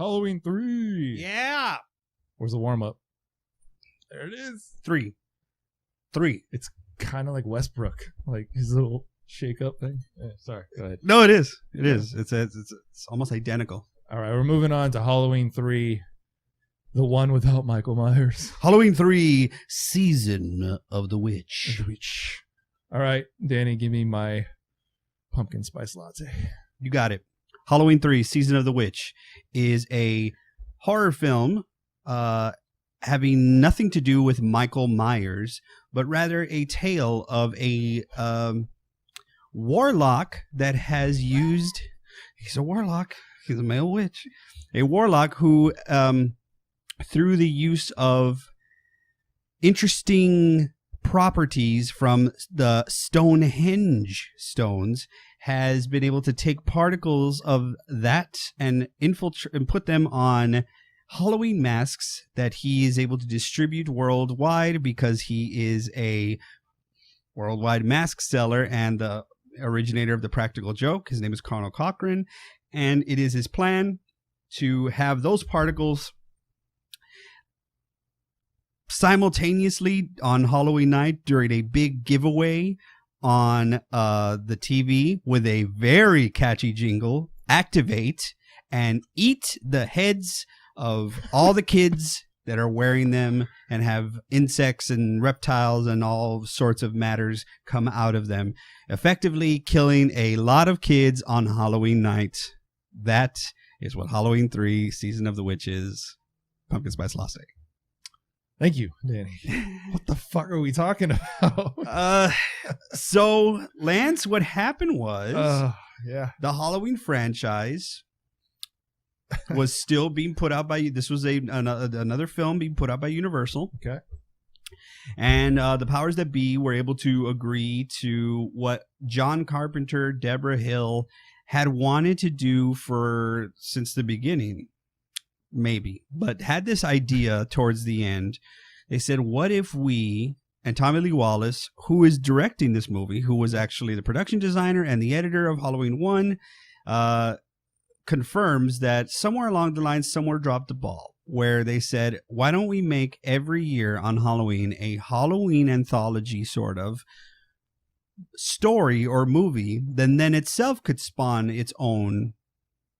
Halloween 3. Yeah. Where's the warm-up? There it is. 3. It's kind of like Westbrook, like his little shake-up thing. Sorry, go ahead. No, it is. It is. It's almost identical. All right, we're moving on to Halloween 3, the one without Michael Myers. Halloween 3, Season of the Witch. All right, Danny, give me my pumpkin spice latte. You got it. Halloween 3, Season of the Witch is a horror film having nothing to do with Michael Myers, but rather a tale of a warlock that has used... He's a warlock. He's a male witch. A warlock who, through the use of interesting properties from the Stonehenge stones, has been able to take particles of that and infiltrate and put them on Halloween masks that he is able to distribute worldwide because he is a worldwide mask seller and the originator of the practical joke. His name is Colonel Cochran, and it is his plan to have those particles simultaneously on Halloween night during a big giveaway on the TV with a very catchy jingle, activate and eat the heads of all the kids that are wearing them and have insects and reptiles and all sorts of matters come out of them, effectively killing a lot of kids on Halloween night. That is what Halloween 3 Season of the Witch is. Pumpkin Spice Latte. Thank you, Danny. What the fuck are we talking about? So, Lance, what happened was the Halloween franchise was still being put out by... This was another film being put out by Universal. Okay. And the powers that be were able to agree to what John Carpenter, Deborah Hill had wanted to do since the beginning. Maybe, but had this idea towards the end. They said, what if we, and Tommy Lee Wallace, who is directing this movie, who was actually the production designer and the editor of Halloween 1, confirms that somewhere along the line, somewhere dropped the ball, where they said, why don't we make every year on Halloween a Halloween anthology sort of story or movie, then itself could spawn its own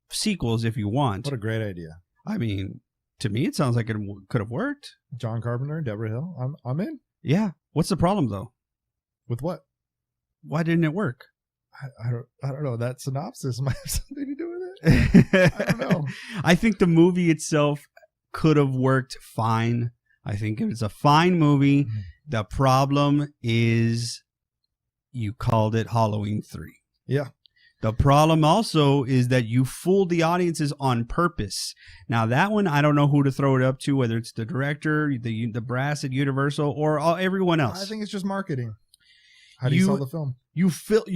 sequels if you want. What a great idea. I mean, to me, it sounds like it could have worked. John Carpenter, Deborah Hill. I'm in. Yeah. What's the problem, though? With what? Why didn't it work? I don't know. That synopsis might have something to do with it. I don't know. I think the movie itself could have worked fine. I think it's a fine movie. Mm-hmm. The problem is you called it Halloween 3. Yeah. The problem also is that you fooled the audiences on purpose. Now, that one, I don't know who to throw it up to, whether it's the director, the brass at Universal, or everyone else. I think it's just marketing. How do you sell the film? You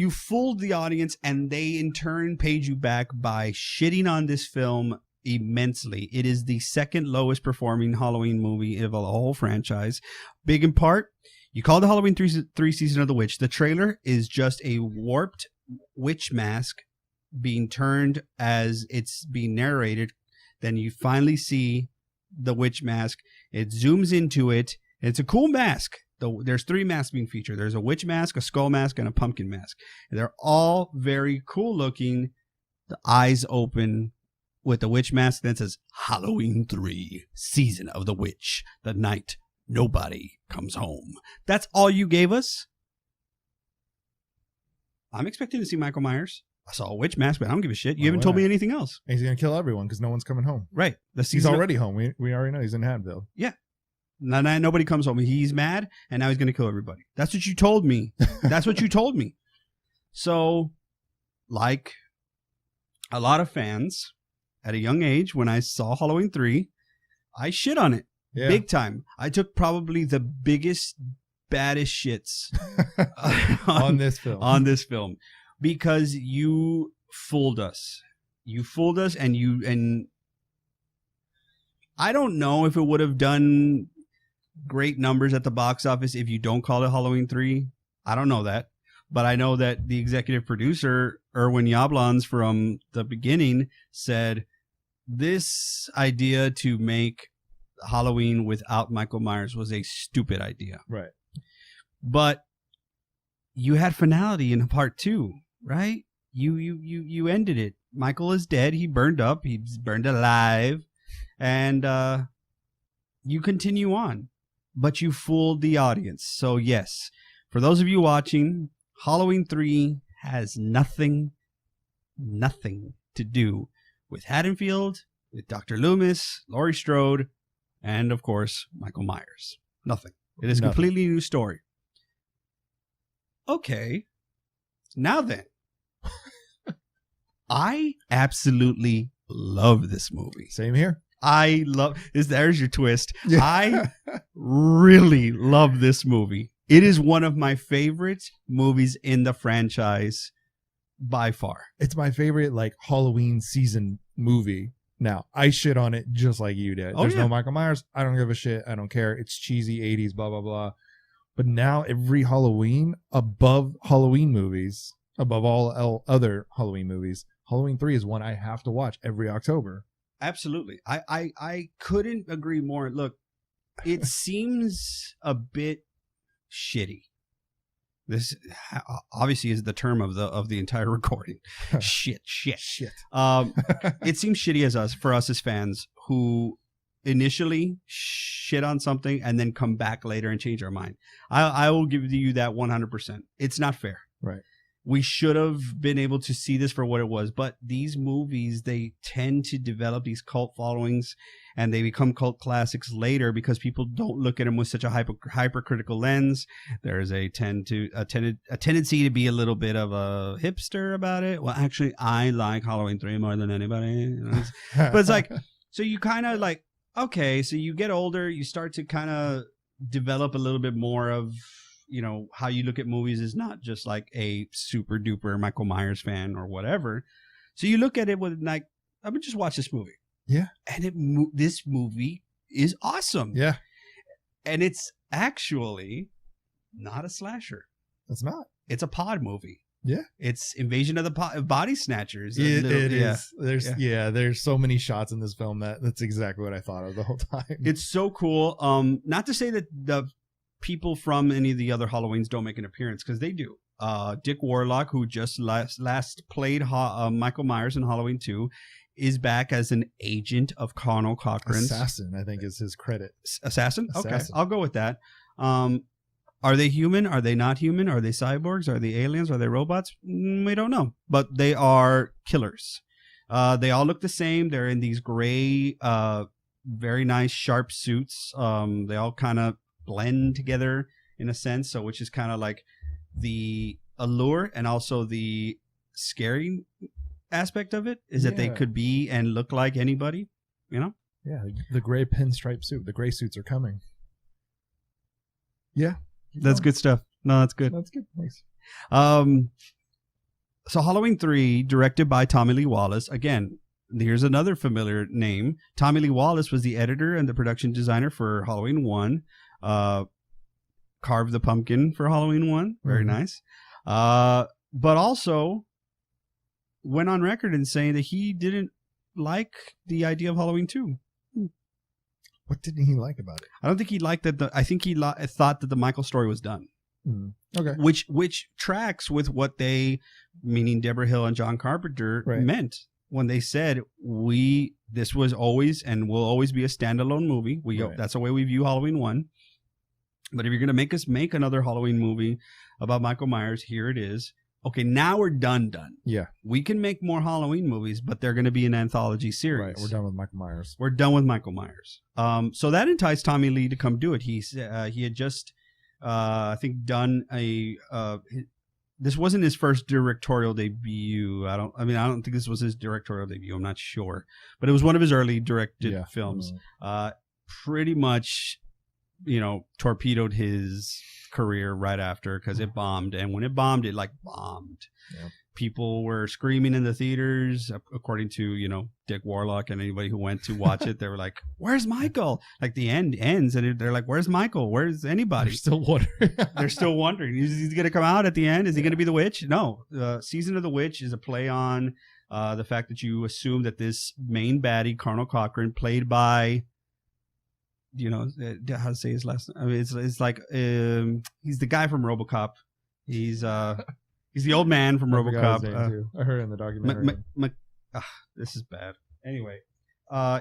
fooled the audience, and they, in turn, paid you back by shitting on this film immensely. It is the second lowest performing Halloween movie of the whole franchise. Big in part, you call the Halloween 3 Season of the Witch. The trailer is just a warped witch mask being turned as it's being narrated. Then you finally see the witch mask. It zooms into it. It's a cool mask. There's 3 masks being featured. There's a witch mask, a skull mask, and a pumpkin mask. And they're all very cool looking. The eyes open with the witch mask. Then it says Halloween 3 Season of the Witch. The night nobody comes home. That's all you gave us? I'm expecting to see Michael Myers. I saw a witch mask, but I don't give a shit. You haven't told me anything else. And he's going to kill everyone because no one's coming home. Right. He's already home. We already know he's in Haddonfield. Yeah. Nobody comes home. He's mad, and now he's going to kill everybody. That's what you told me. That's what you told me. So, like a lot of fans, at a young age, when I saw Halloween 3, I shit on it. Yeah. Big time. I took probably the biggest, baddest shits on this film because you fooled us. You fooled us, and I don't know if it would have done great numbers at the box office if you don't call it Halloween 3. I don't know that, but I know that the executive producer Irwin Yablans from the beginning said this idea to make Halloween without Michael Myers was a stupid idea. Right. But you had finality in part 2, right? You ended it. Michael is dead. He burned up. He's burned alive. And you continue on. But you fooled the audience. So yes, for those of you watching, Halloween 3 has nothing to do with Haddonfield, with Dr. Loomis, Laurie Strode, and of course, Michael Myers. Nothing. It is a completely new story. Okay. Now then, I absolutely love this movie. Same here. I love this. There's your twist. Yeah. I really love this movie. It is one of my favorite movies in the franchise by far. It's my favorite like Halloween season movie. Now, I shit on it just like you did. There's no Michael Myers. I don't give a shit. I don't care. It's cheesy 80s, blah, blah, blah. But now every Halloween, above Halloween movies, above all other Halloween movies, Halloween 3 is one I have to watch every October. Absolutely. I couldn't agree more. Look, it seems a bit shitty. This obviously is the term of the entire recording. Shit. It seems shitty for us as fans who initially shit on something and then come back later and change our mind. I will give you that 100%. It's not fair. Right. We should have been able to see this for what it was, but these movies, they tend to develop these cult followings and they become cult classics later because people don't look at them with such a hypercritical lens. There's a tendency to be a little bit of a hipster about it. Well, actually, I like Halloween 3 more than anybody. But it's like, so you kind of like, okay, so you get older, you start to kind of develop a little bit more of, how you look at movies is not just like a super duper Michael Myers fan or whatever. So you look at it with like, I'm gonna just watch this movie. Yeah. And this movie is awesome. Yeah. And it's actually not a slasher. It's not. It's a pod movie. Yeah. It's Invasion of the Body Snatchers. It is. There's so many shots in this film that's exactly what I thought of the whole time. It's so cool. Not to say that the people from any of the other Halloweens don't make an appearance, because they do. Dick Warlock, who just last played Michael Myers in Halloween 2, is back as an agent of Colonel Cochran's. Assassin, I think, is his credit. Assassin? Okay, I'll go with that. Are they human? Are they not human? Are they cyborgs? Are they aliens? Are they robots? We don't know. But they are killers. They all look the same. They're in these gray, very nice, sharp suits. They all kind of blend together in a sense, so which is kind of like the allure and also the scary aspect of it is that they could be and look like anybody, Yeah, the gray pinstripe suit. The gray suits are coming. Yeah, that's good stuff. No, that's good. That's good. Thanks. So Halloween 3, directed by Tommy Lee Wallace. Again, here's another familiar name. Tommy Lee Wallace was the editor and the production designer for Halloween 1. Carved the pumpkin for Halloween 1. Very nice. But also went on record in saying that he didn't like the idea of Halloween 2. What didn't he like about it? I don't think he liked that. I think he thought that the Michael story was done. Okay. Which tracks with what they, meaning Deborah Hill and John Carpenter, meant when they said this was always and will always be a standalone movie. That's the way we view Halloween 1. But if you're going to make us make another Halloween movie about Michael Myers, here it is. Okay, now we're done. Yeah. We can make more Halloween movies, but they're going to be an anthology series. Right, we're done with Michael Myers. So that enticed Tommy Lee to come do it. He had just, I think, done this wasn't his first directorial debut. I don't think this was his directorial debut. I'm not sure. But it was one of his early directed films. Pretty much, torpedoed his career right after because it bombed. And when it bombed, it bombed. Yep. People were screaming in the theaters, according to, Dick Warlock and anybody who went to watch it. They were like, "Where's Michael?" Like the end ends and they're like, "Where's Michael? Where's anybody?" They're still wondering. Is he going to come out at the end? Is he going to be the witch? No. Season of the Witch is a play on The fact that you assume that this main baddie, Colonel Cochran, played by, how to say his last name? I mean, it's like he's the guy from RoboCop. He's the old man from RoboCop. I heard it in the documentary. This is bad. Anyway,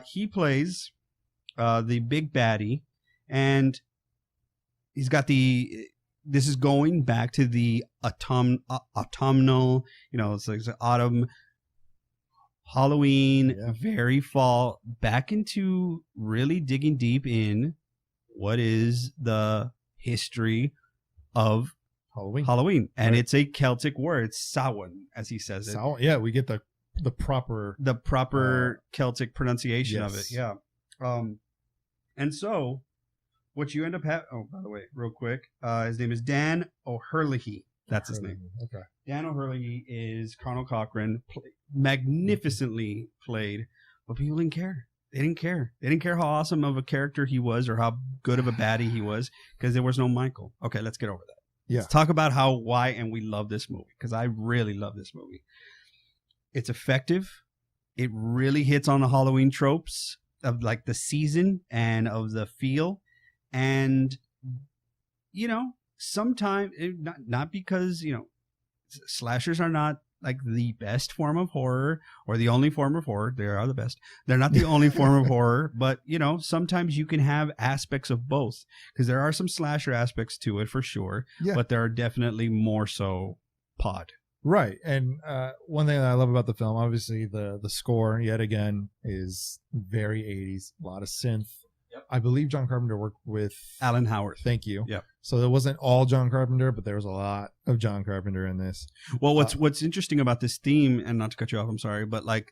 he plays the big baddie, and he's got this is going back to the autumnal, it's like autumn, Halloween, very fall, back into really digging deep in what is the history of Halloween. And it's a Celtic word. It's Samhain, as he says it. Yeah, we get the proper Celtic pronunciation of it. Yeah. And so what you end up having, oh, by the way, real quick, his name is Dan O'Herlihy. That's his name. Okay. Dan O'Herlihy is Colonel Cochran, magnificently played, but people didn't care. They didn't care. They didn't care how awesome of a character he was or how good of a baddie he was because there was no Michael. Okay, let's get over that. Yeah. Let's talk about and we love this movie because I really love this movie. It's effective. It really hits on the Halloween tropes of like the season and of the feel. And, sometimes, not because, slashers are not like the best form of horror or the only form of horror. They are the best. They're not the only form of horror, but, sometimes you can have aspects of both because there are some slasher aspects to it for sure, but there are definitely more so pod. Right. And one thing that I love about the film, obviously the score yet again is very 80s, a lot of synth. Yep. I believe John Carpenter worked with Alan Howard. Thank you. Yep. So it wasn't all John Carpenter, but there was a lot of John Carpenter in this. Well, what's interesting about this theme, and not to cut you off, I'm sorry, but like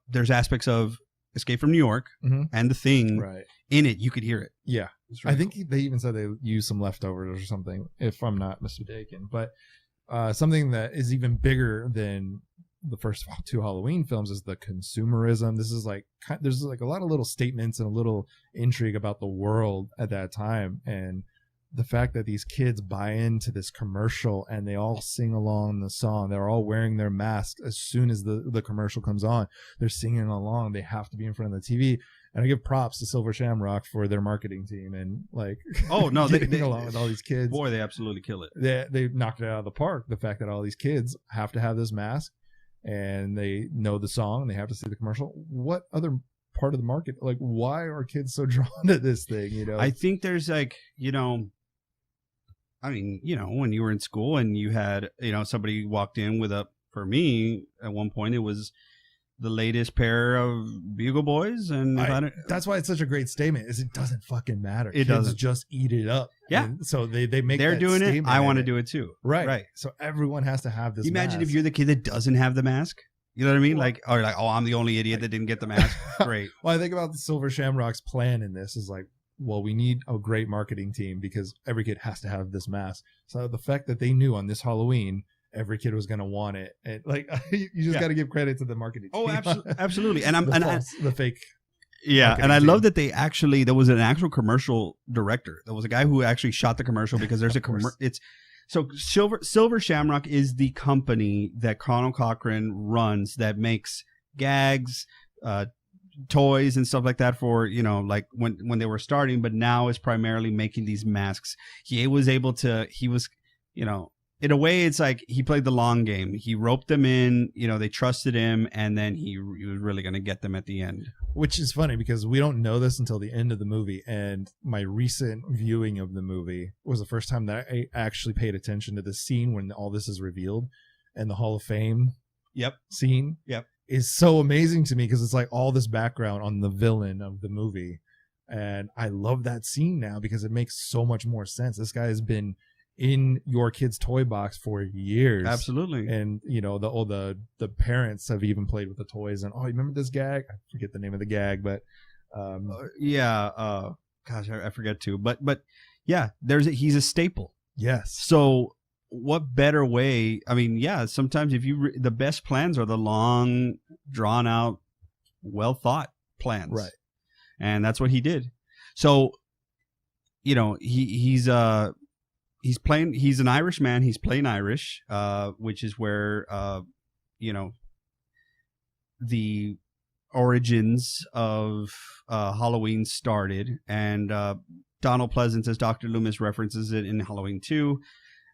there's aspects of Escape from New York and The Thing in it. You could hear it. Yeah. I think they even said they used some leftovers or something, if I'm not mistaken. But something that is even bigger than the first two Halloween films is the consumerism. This is like, there's like a lot of little statements and a little intrigue about the world at that time. And the fact that these kids buy into this commercial and they all sing along the song, they're all wearing their masks as soon as the commercial comes on, they're singing along. They have to be in front of the TV. And I give props to Silver Shamrock for their marketing team and like, oh no, they along with all these kids. Boy, they absolutely kill it. They knocked it out of the park. The fact that all these kids have to have this mask and they know the song and they have to see the commercial. What other part of the market? Like, why are kids so drawn to this thing? I think there's like, when you were in school and you had, somebody walked in with for me, at one point, it was the latest pair of Bugle Boys. And that's why it's such a great statement is it doesn't fucking matter. It doesn't. Just eat it up. Yeah. And so they're doing it. I want to do it too. Right. So everyone has to have this Imagine mask. if you're the kid that doesn't have the mask. You know what I mean? Like, I'm the only idiot that didn't get the mask. Great. Well, I think about the Silver Shamrock's plan in this is like, well, we need a great marketing team because every kid has to have this mask. So the fact that they knew on this Halloween, every kid was going to want it. And like, you just got to give credit to the marketing team. Oh, absolutely. And the fake. Yeah. And I love that there was an actual commercial director. There was a guy who actually shot the commercial because there's so Silver Shamrock is the company that Colonel Cochran runs that makes gags, toys and stuff like that for, like when they were starting, but now is primarily making these masks. He was, in a way, it's like he played the long game. He roped them in, they trusted him, and then he was really going to get them at the end. Which is funny because we don't know this until the end of the movie. And my recent viewing of the movie was the first time that I actually paid attention to the scene when all this is revealed and the Hall of Fame scene is so amazing to me because it's like all this background on the villain of the movie. And I love that scene now because it makes so much more sense. This guy has been in your kid's toy box for years. Absolutely. And the parents have even played with the toys and you remember this gag? I forget the name of the gag, but gosh, I forget too. But yeah, he's a staple. Yes. So what better way? I mean, yeah, sometimes the best plans are the long, drawn out, well thought plans. Right. And that's what he did. So, he's an Irish man. He's playing Irish, which is where, the origins of Halloween started, and Donald Pleasance as Dr. Loomis references it in Halloween 2.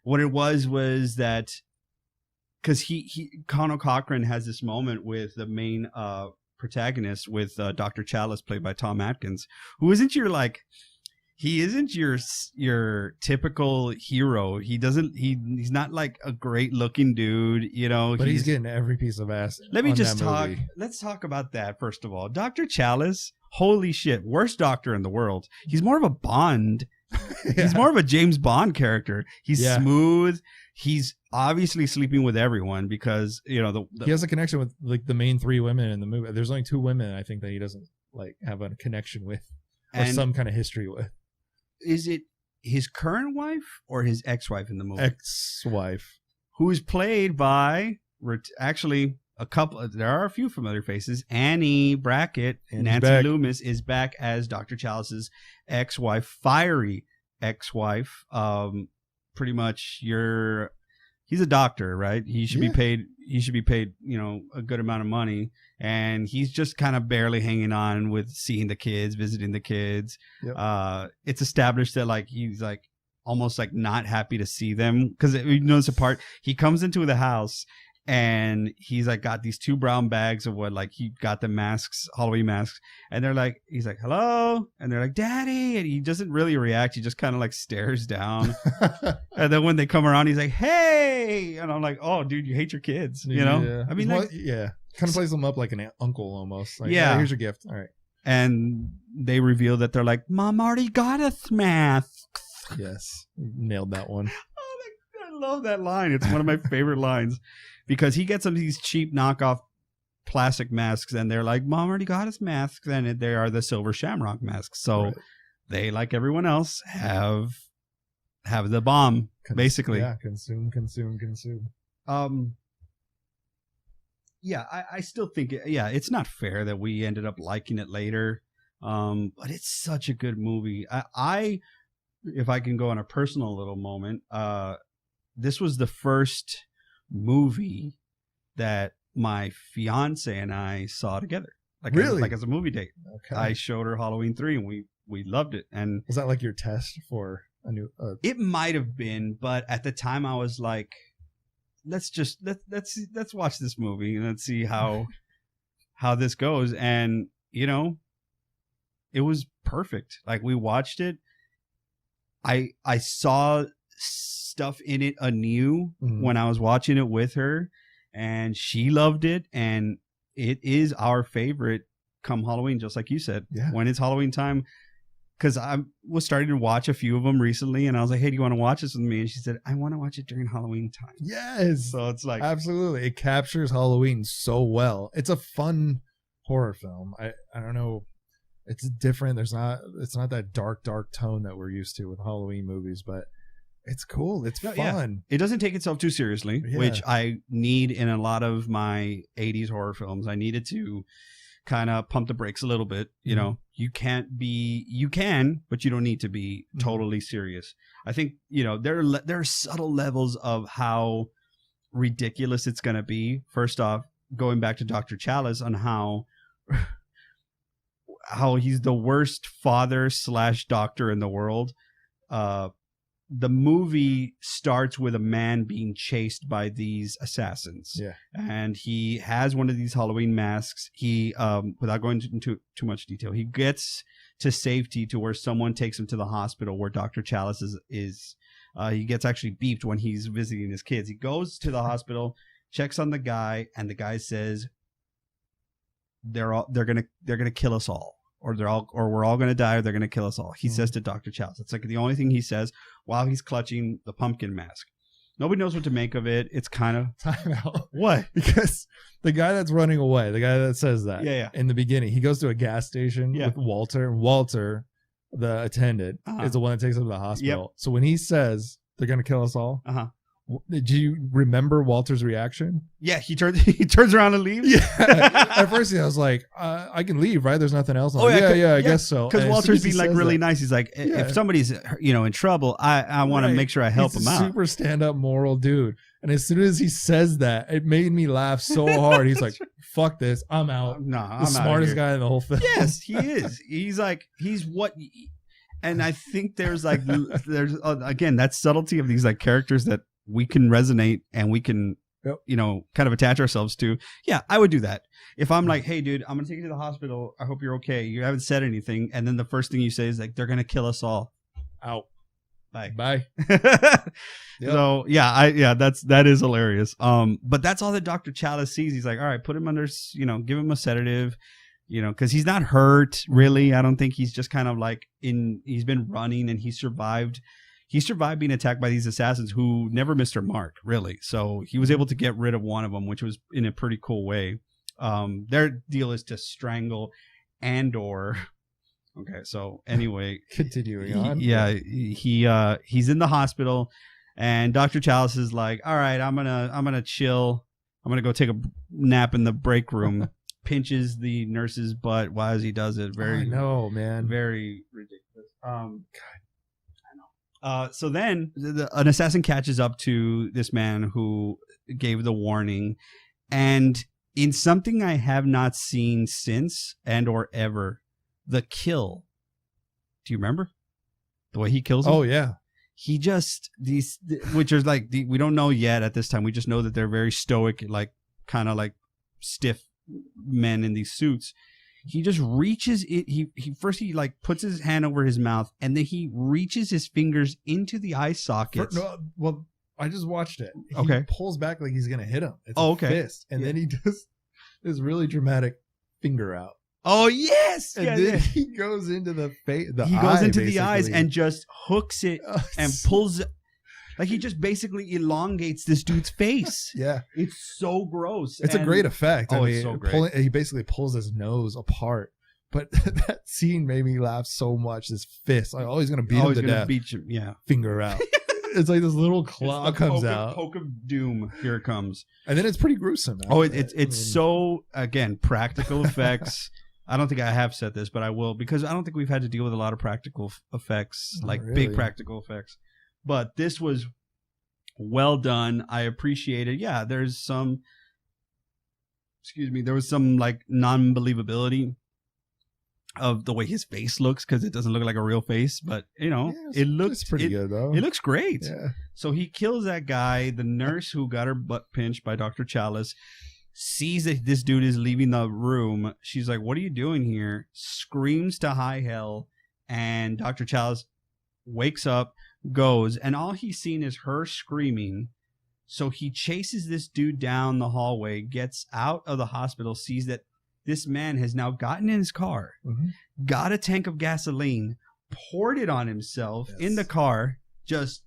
What it was that because Conal Cochran has this moment with the main protagonist with Dr. Chalice, played by Tom Atkins, who isn't your he isn't your typical hero. He's not like a great looking dude, you know. But he's getting every piece of ass. Let's talk about that first of all. Dr. Chalice, holy shit, worst doctor in the world. He's more of a Bond. Yeah. He's more of a James Bond character. He's smooth. He's obviously sleeping with everyone because, you know, he has a connection with like the main 3 women in the movie. There's only 2 women I think that he doesn't like have a connection with or some kind of history with. Is it his current wife or his ex-wife in the movie? Ex-wife, who is played by actually a couple. There are a few familiar faces. Annie Brackett, Nancy Loomis is back as Dr. Chalice's ex-wife, fiery ex-wife. Pretty much, he's a doctor, right? He should be paid. He should be paid, you know, a good amount of money, and he's just kind of barely hanging on with seeing the kids, visiting the kids. Yep. It's established that like he's like almost like not happy to see them because you notice a part. He comes into the house and he's like got these 2 brown bags of what, like he got the masks, Halloween masks, and they're like, he's like, hello, and they're like, Daddy, and he doesn't really react. He just kind of like stares down. And then when they come around, he's like, hey, and I'm like, oh dude, you hate your kids, you know? Yeah. I mean, like, kind of plays them up like an uncle almost. Like, hey, here's your gift. All right. And they reveal that they're like, Mom already got us masks. Yes, nailed that one. I love that line. It's one of my favorite lines. Because he gets some of these cheap knockoff plastic masks, and they're like, Mom already got us masks, and they are the silver shamrock masks. So they, like everyone else, have the bomb, basically. Yeah, consume. Yeah, I still think, it's not fair that we ended up liking it later. But it's such a good movie. I if I can go on a personal little moment, this was the first movie that my fiance and I saw together. Like, really? Like as a movie date. Okay. I showed her Halloween 3 and we loved it. And was that like your test for a new It might have been, but at the time I was like, let's watch this movie and let's see how this goes. And you know, it was perfect. Like we watched it. I saw stuff in it anew when I was watching it with her, and she loved it, and it is our favorite come Halloween, just like you said. When it's Halloween time, because I was starting to watch a few of them recently, and I was like, hey, do you want to watch this with me? And she said, I want to watch it during Halloween time. Yes. So it's like, absolutely, it captures Halloween so well. It's a fun horror film. I don't know, it's different. It's not that dark tone that we're used to with Halloween movies, but it's cool. It's fun. Yeah. It doesn't take itself too seriously, which I need in a lot of my 80s horror films. I needed to kind of pump the brakes a little bit. You know, you can, but you don't need to be totally serious. I think, you know, there are subtle levels of how ridiculous it's going to be. First off, going back to Dr. Chalice on how he's the worst father / doctor in the world. The movie starts with a man being chased by these assassins. Yeah. And he has one of these Halloween masks. He, without going into too much detail, he gets to safety to where someone takes him to the hospital where Dr. Chalice is. He gets actually beeped when he's visiting his kids. He goes to the hospital, checks on the guy, and the guy says, they're gonna kill us all. Or we're all gonna die, or they're gonna kill us all. He says to Dr. Chalice. It's like the only thing he says while he's clutching the pumpkin mask. Nobody knows what to make of it. It's kind of time out. What? Because the guy that's running away, the guy that says that, in the beginning, he goes to a gas station with Walter. And Walter, the attendant, is the one that takes him to the hospital. Yep. So when he says they're gonna kill us all, Did you remember Walter's reaction? Yeah, he turns around and leaves. Yeah. At first, I was like, I can leave, right? There's nothing else. I'm like, I guess so. Because Walter's being like really nice. He's like, Yeah. if somebody's in trouble, I want to make sure I help him out. Super stand up moral dude. And as soon as he says that, it made me laugh so hard. He's like, fuck this, I'm out. No, I'm the smartest guy in the whole film. Yes, he is. He's what. And I think there's again that subtlety of these like characters that we can resonate and we can kind of attach ourselves to. Yeah, I would do that. If I'm like, hey dude, I'm gonna take you to the hospital, I hope you're okay, you haven't said anything, and then the first thing you say is like, they're gonna kill us all, out, bye. Yep. So that is hilarious. But that's all that Dr. Chalice sees. He's like, all right, put him under, give him a sedative, because he's not hurt really. I don't think he's just kind of like he's been running and he survived being attacked by these assassins who never missed their mark, really. So he was able to get rid of one of them, which was in a pretty cool way. Their deal is to strangle Andor. Okay, so anyway, continuing on. He's in the hospital, and Dr. Chalice is like, all right, I'm gonna chill. I'm gonna go take a nap in the break room. Pinches the nurse's butt while he does it. I know, man. Very ridiculous. So then an assassin catches up to this man who gave the warning, and in something I have not seen since and or ever, the kill. Do you remember the way he kills him? Oh yeah. He just which is like we don't know yet at this time. We just know that they're very stoic, like kind of like stiff men in these suits. He just reaches it. He like puts his hand over his mouth, and then he reaches his fingers into the eye sockets. Well, I just watched it. He okay. pulls back like he's gonna hit him. It's a fist, and then he does this really dramatic finger out. Oh yes, and then he goes into the face. He goes into the eyes and just hooks it and pulls it. Like he just basically elongates this dude's face. Yeah. It's so gross. It's a great effect. It's so great. He basically pulls his nose apart. But that scene made me laugh so much. This fist. Like, he's going to beat him to death. Beat you. Yeah. Finger out. It's like this little claw comes out. Poke of doom. Here it comes. And then it's pretty gruesome. It's so, again, practical effects. I don't think I have said this, but I will, because I don't think we've had to deal with a lot of practical effects, big practical effects. But this was well done. I appreciate it. Yeah, there was some like non-believability of the way his face looks, because it doesn't look like a real face, but it looks pretty good though. It looks great. Yeah. So he kills that guy. The nurse who got her butt pinched by Dr. Chalice sees that this dude is leaving the room. She's like, what are you doing here? Screams to high hell, and Dr. Chalice wakes up, goes, and all he's seen is her screaming. So he chases this dude down the hallway, gets out of the hospital, sees that this man has now gotten in his car, got a tank of gasoline, poured it on himself in the car, just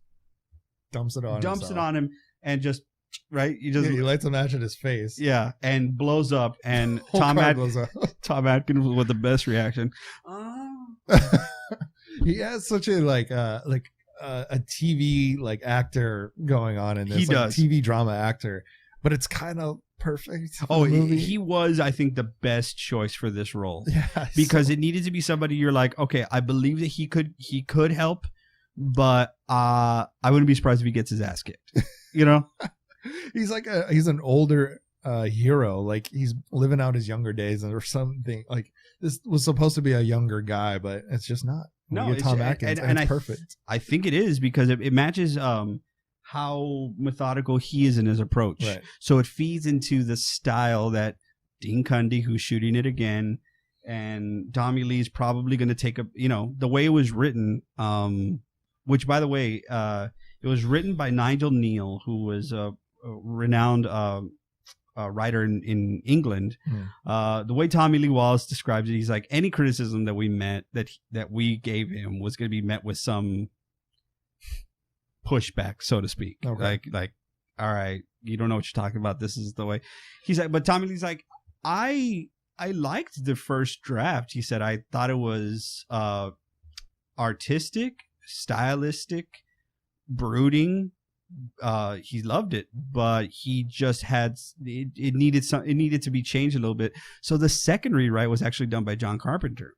dumps it on him, and just he lights a match at his face, and blows up. And Tom Atkins with the best reaction. He has such a a TV actor going on in this. He does. TV drama actor, but it's kind of perfect. He was, I think, the best choice for this role. Yeah, because it needed to be somebody you're like, okay, I believe that he could help, but I wouldn't be surprised if he gets his ass kicked. He's like he's an older hero, like he's living out his younger days or something. Like this was supposed to be a younger guy, but it's just not. No, it's Tom Atkins, and it's perfect. I think it is, because it matches how methodical he is in his approach. Right. So it feeds into the style that Dean Cundy, who's shooting it again, and Tommy Lee's probably going to take the way it was written, which, by the way, it was written by Nigel Neal, who was a renowned writer in England. The way Tommy Lee Wallace describes it, he's like, any criticism that we gave him was going to be met with some pushback, so to speak. Okay. Like, all right, you don't know what you're talking about. This is the way. He's like, but Tommy Lee's like, I liked the first draft. He said, I thought it was artistic, stylistic, brooding, he loved it, but he just had it needed to be changed a little bit. So the second rewrite was actually done by John Carpenter.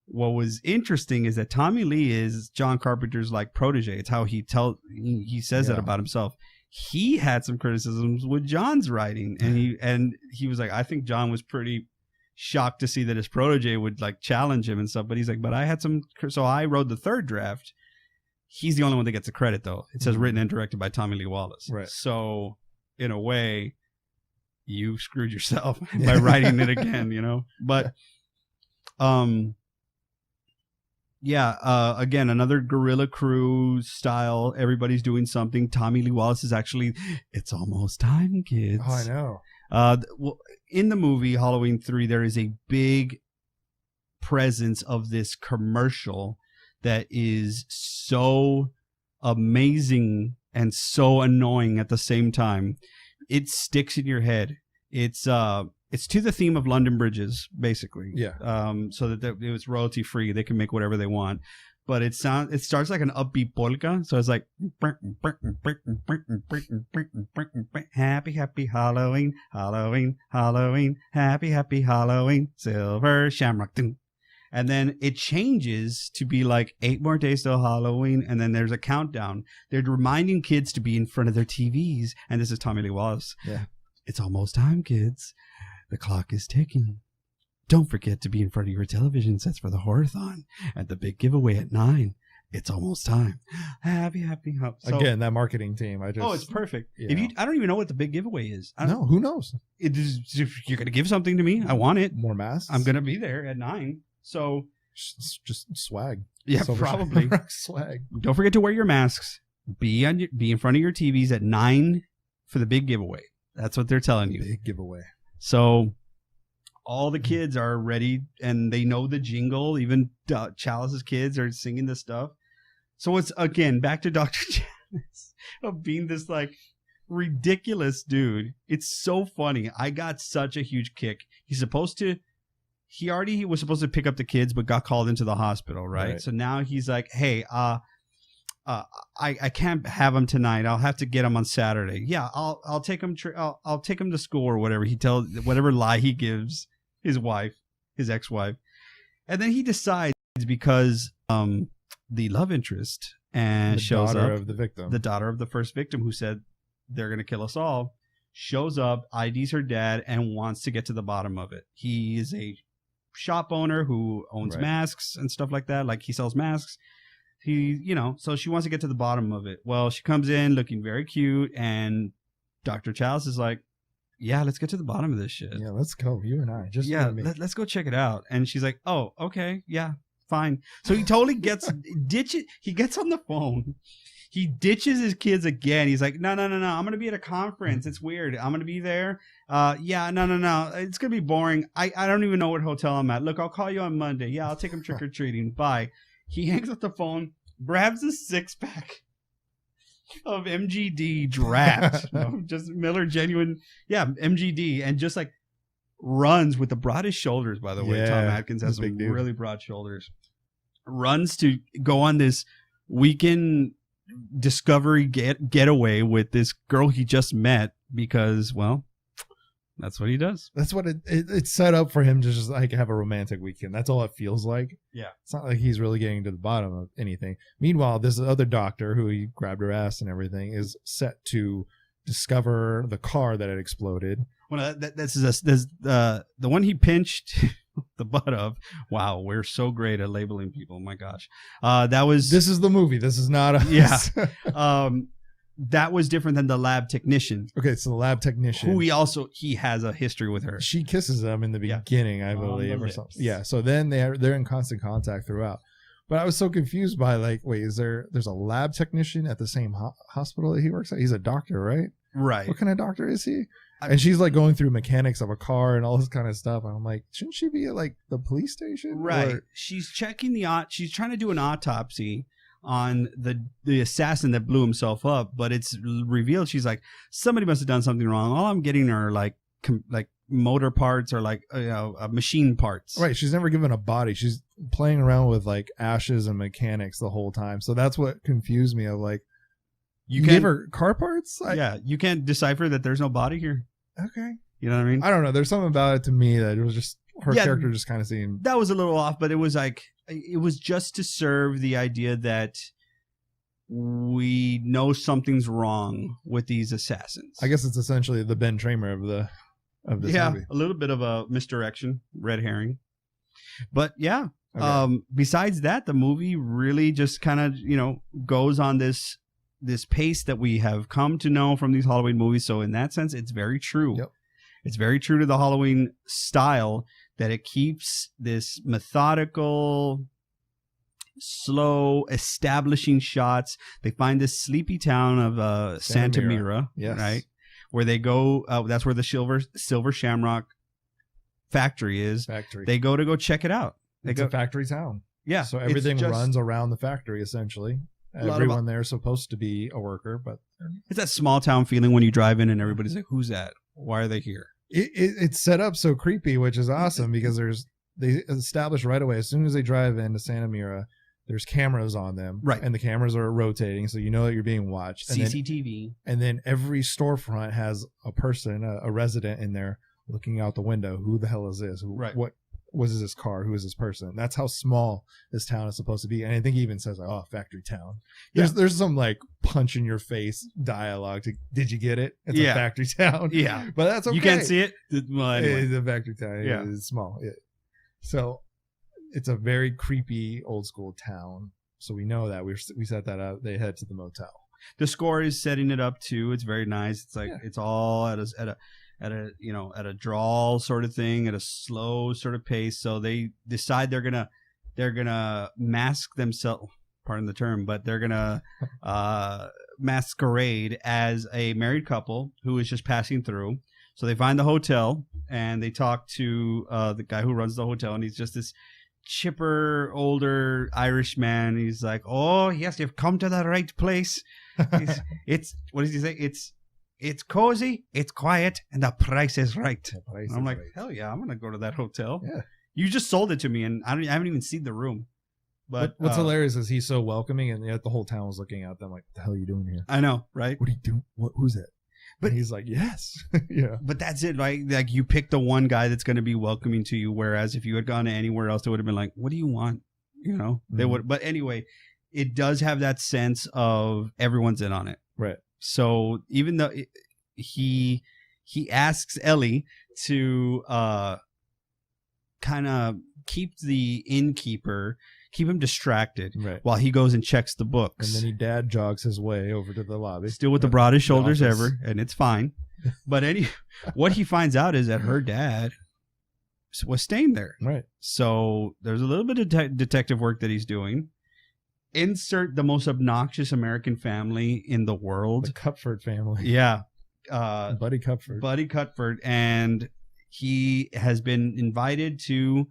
What was interesting is that Tommy Lee is John Carpenter's like protege. It's how he says that about himself. He had some criticisms with John's writing, and he was like, I think John was pretty shocked to see that his protege would like challenge him and stuff. But he's like, but I had some, so I wrote the third draft. He's the only one that gets the credit, though. It says written and directed by Tommy Lee Wallace. Right. So in a way, you screwed yourself by writing it again, you know. But again, another guerrilla crew style. Everybody's doing something. Tommy Lee Wallace is actually, it's almost time, kids. Oh, I know. Well, in the movie Halloween 3, there is a big presence of this commercial that is so amazing and so annoying at the same time. It sticks in your head. It's to the theme of London Bridges, basically. Yeah. So that it was royalty free. They can make whatever they want. But it starts like an upbeat polka. So it's like happy Halloween, Halloween, Halloween, happy Halloween, silver shamrock. And then it changes to be like 8 more days till Halloween, and then there's a countdown. They're reminding kids to be in front of their TVs, and this is Tommy Lee Wallace. Yeah. It's almost time, kids. The clock is ticking. Don't forget to be in front of your television sets for the horror-thon and the big giveaway at 9. It's almost time. Happy. So, again, that marketing team. it's perfect. I don't even know what the big giveaway is. No, who knows? It is, if you're gonna give something to me, I want it. More masks. I'm gonna be there at 9. So just swag. Yeah, Silver probably swag. Don't forget to wear your masks. Be in front of your TVs at 9 for the big giveaway. That's what they're telling you. Big giveaway. So all the kids are ready and they know the jingle. Even Chalice's kids are singing this stuff. So it's again back to Dr. Chalice of being this like ridiculous dude. It's so funny. I got such a huge kick. He already was supposed to pick up the kids, but got called into the hospital, right? So now he's like, hey, I can't have him tonight. I'll have to get him on Saturday. Yeah, I'll take him. I'll take him to school or whatever. He tells whatever lie he gives his wife, his ex-wife, and then he decides because the love interest and shows up, of the victim, the daughter of the first victim who said they're gonna kill us all, shows up, IDs her dad, and wants to get to the bottom of it. He is a shop owner who owns masks and stuff like that. Like he sells masks. So she wants to get to the bottom of it. Well, she comes in looking very cute, and Dr. Chalice is like, yeah, let's get to the bottom of this shit. Yeah, let's go. You and I. Let's go check it out. And she's like, oh, okay. Yeah, fine. So he totally gets he gets on the phone. He ditches his kids again. He's like, no. I'm going to be at a conference. It's weird. I'm going to be there. No. It's going to be boring. I don't even know what hotel I'm at. Look, I'll call you on Monday. Yeah, I'll take him trick-or-treating. Bye. He hangs up the phone, grabs a 6-pack of MGD draft. Just Miller Genuine. Yeah, MGD. And just like runs with the broadest shoulders, by the way. Tom Atkins has some really broad shoulders. Runs to go on this weekend discovery getaway with this girl he just met because, well, that's what he does. That's what it's set up for him to just like have a romantic weekend. That's all it feels like. Yeah. It's not like he's really getting to the bottom of anything. Meanwhile, this other doctor who he grabbed her ass and everything is set to discover the car that had exploded. Well, this is the one he pinched the butt of. Wow, we're so great at labeling people. My gosh. This is the movie. This is not us. Yeah. That was different than the lab technician. Okay, so the lab technician, who he has a history with her. She kisses him in the beginning, I believe, or something. Yeah, so then they're in constant contact throughout. But I was so confused by like, wait, there's a lab technician at the same hospital that he works at? He's a doctor, right? Right. What kind of doctor is he? And she's like going through mechanics of a car and all this kind of stuff. And I'm like, shouldn't she be at like the police station? Right. She's checking she's trying to do an autopsy on the assassin that blew himself up, but it's revealed she's like, somebody must have done something wrong. All I'm getting are like motor parts or like machine parts. Right. She's never given a body. She's playing around with like ashes and mechanics the whole time. So that's what confused me of like, You gave her car parts? Yeah, you can't decipher that there's no body here. Okay. You know what I mean? I don't know. There's something about it to me that it was just her character just kind of seemed... That was a little off, but it was like, it was just to serve the idea that we know something's wrong with these assassins. I guess it's essentially the Ben Tramer of this movie. A little bit of a misdirection, red herring. But yeah, Okay. Besides that, the movie really just kind of, goes on this pace that we have come to know from these Halloween movies. So in that sense, it's very true. Yep. It's very true to the Halloween style that it keeps this methodical, slow, establishing shots. They find this sleepy town of Santa Mira, yes. right? Where they go, that's where the Silver Shamrock factory is. They go check it out. It's a factory town. Yeah. So everything runs around the factory, essentially. Everyone there is supposed to be a worker, but... It's that small town feeling when you drive in and everybody's like, who's that? Why are they here? It's set up so creepy, which is awesome because they establish right away, as soon as they drive into Santa Mira, there's cameras on them. Right. And the cameras are rotating, so you know that you're being watched. CCTV. And then every storefront has a person, a resident in there looking out the window. Who the hell is this? Right. What was this car? Who is this person? That's how small this town is supposed to be. And I think he even says, "Oh, factory town." There's some like punch in your face dialogue. Did you get it? It's a factory town. Yeah, but that's okay. You can't see it. Well, anyway. It's a factory town. Yeah, it's small. So it's a very creepy old school town. So we know that we set that up. They head to the motel. The score is setting it up too. It's very nice. It's like it's all at a drawl sort of thing, at a slow sort of pace. So they decide they're gonna mask themselves. Pardon the term, but they're gonna masquerade as a married couple who is just passing through. So they find the hotel and they talk to the guy who runs the hotel, and he's just this chipper, older Irish man. He's like, "Oh yes, you've come to the right place. It's what does he say? It's cozy, it's quiet, and the price is right." I'm like, hell yeah, I'm gonna go to that hotel. Yeah, you just sold it to me, and I haven't even seen the room. But what's hilarious is he's so welcoming, and yet the whole town was looking at them like, "What the hell are you doing here?" I know, right? What are you doing? Who's it? But and he's like, "Yes." Yeah. But that's it, right? Like you pick the one guy that's going to be welcoming to you, whereas if you had gone to anywhere else, they would have been like, "What do you want?" They would. But anyway, it does have that sense of everyone's in on it, right? So even though he asks Ellie to kind of keep the innkeeper, keep him distracted while he goes and checks the books. And then he dad jogs his way over to the lobby. Still with the broadest shoulders ever, and it's fine. But what he finds out is that her dad was staying there. Right. So there's a little bit of detective work that he's doing. Insert the most obnoxious American family in the world. The Cupford family. Yeah. Buddy Cupford. And he has been invited to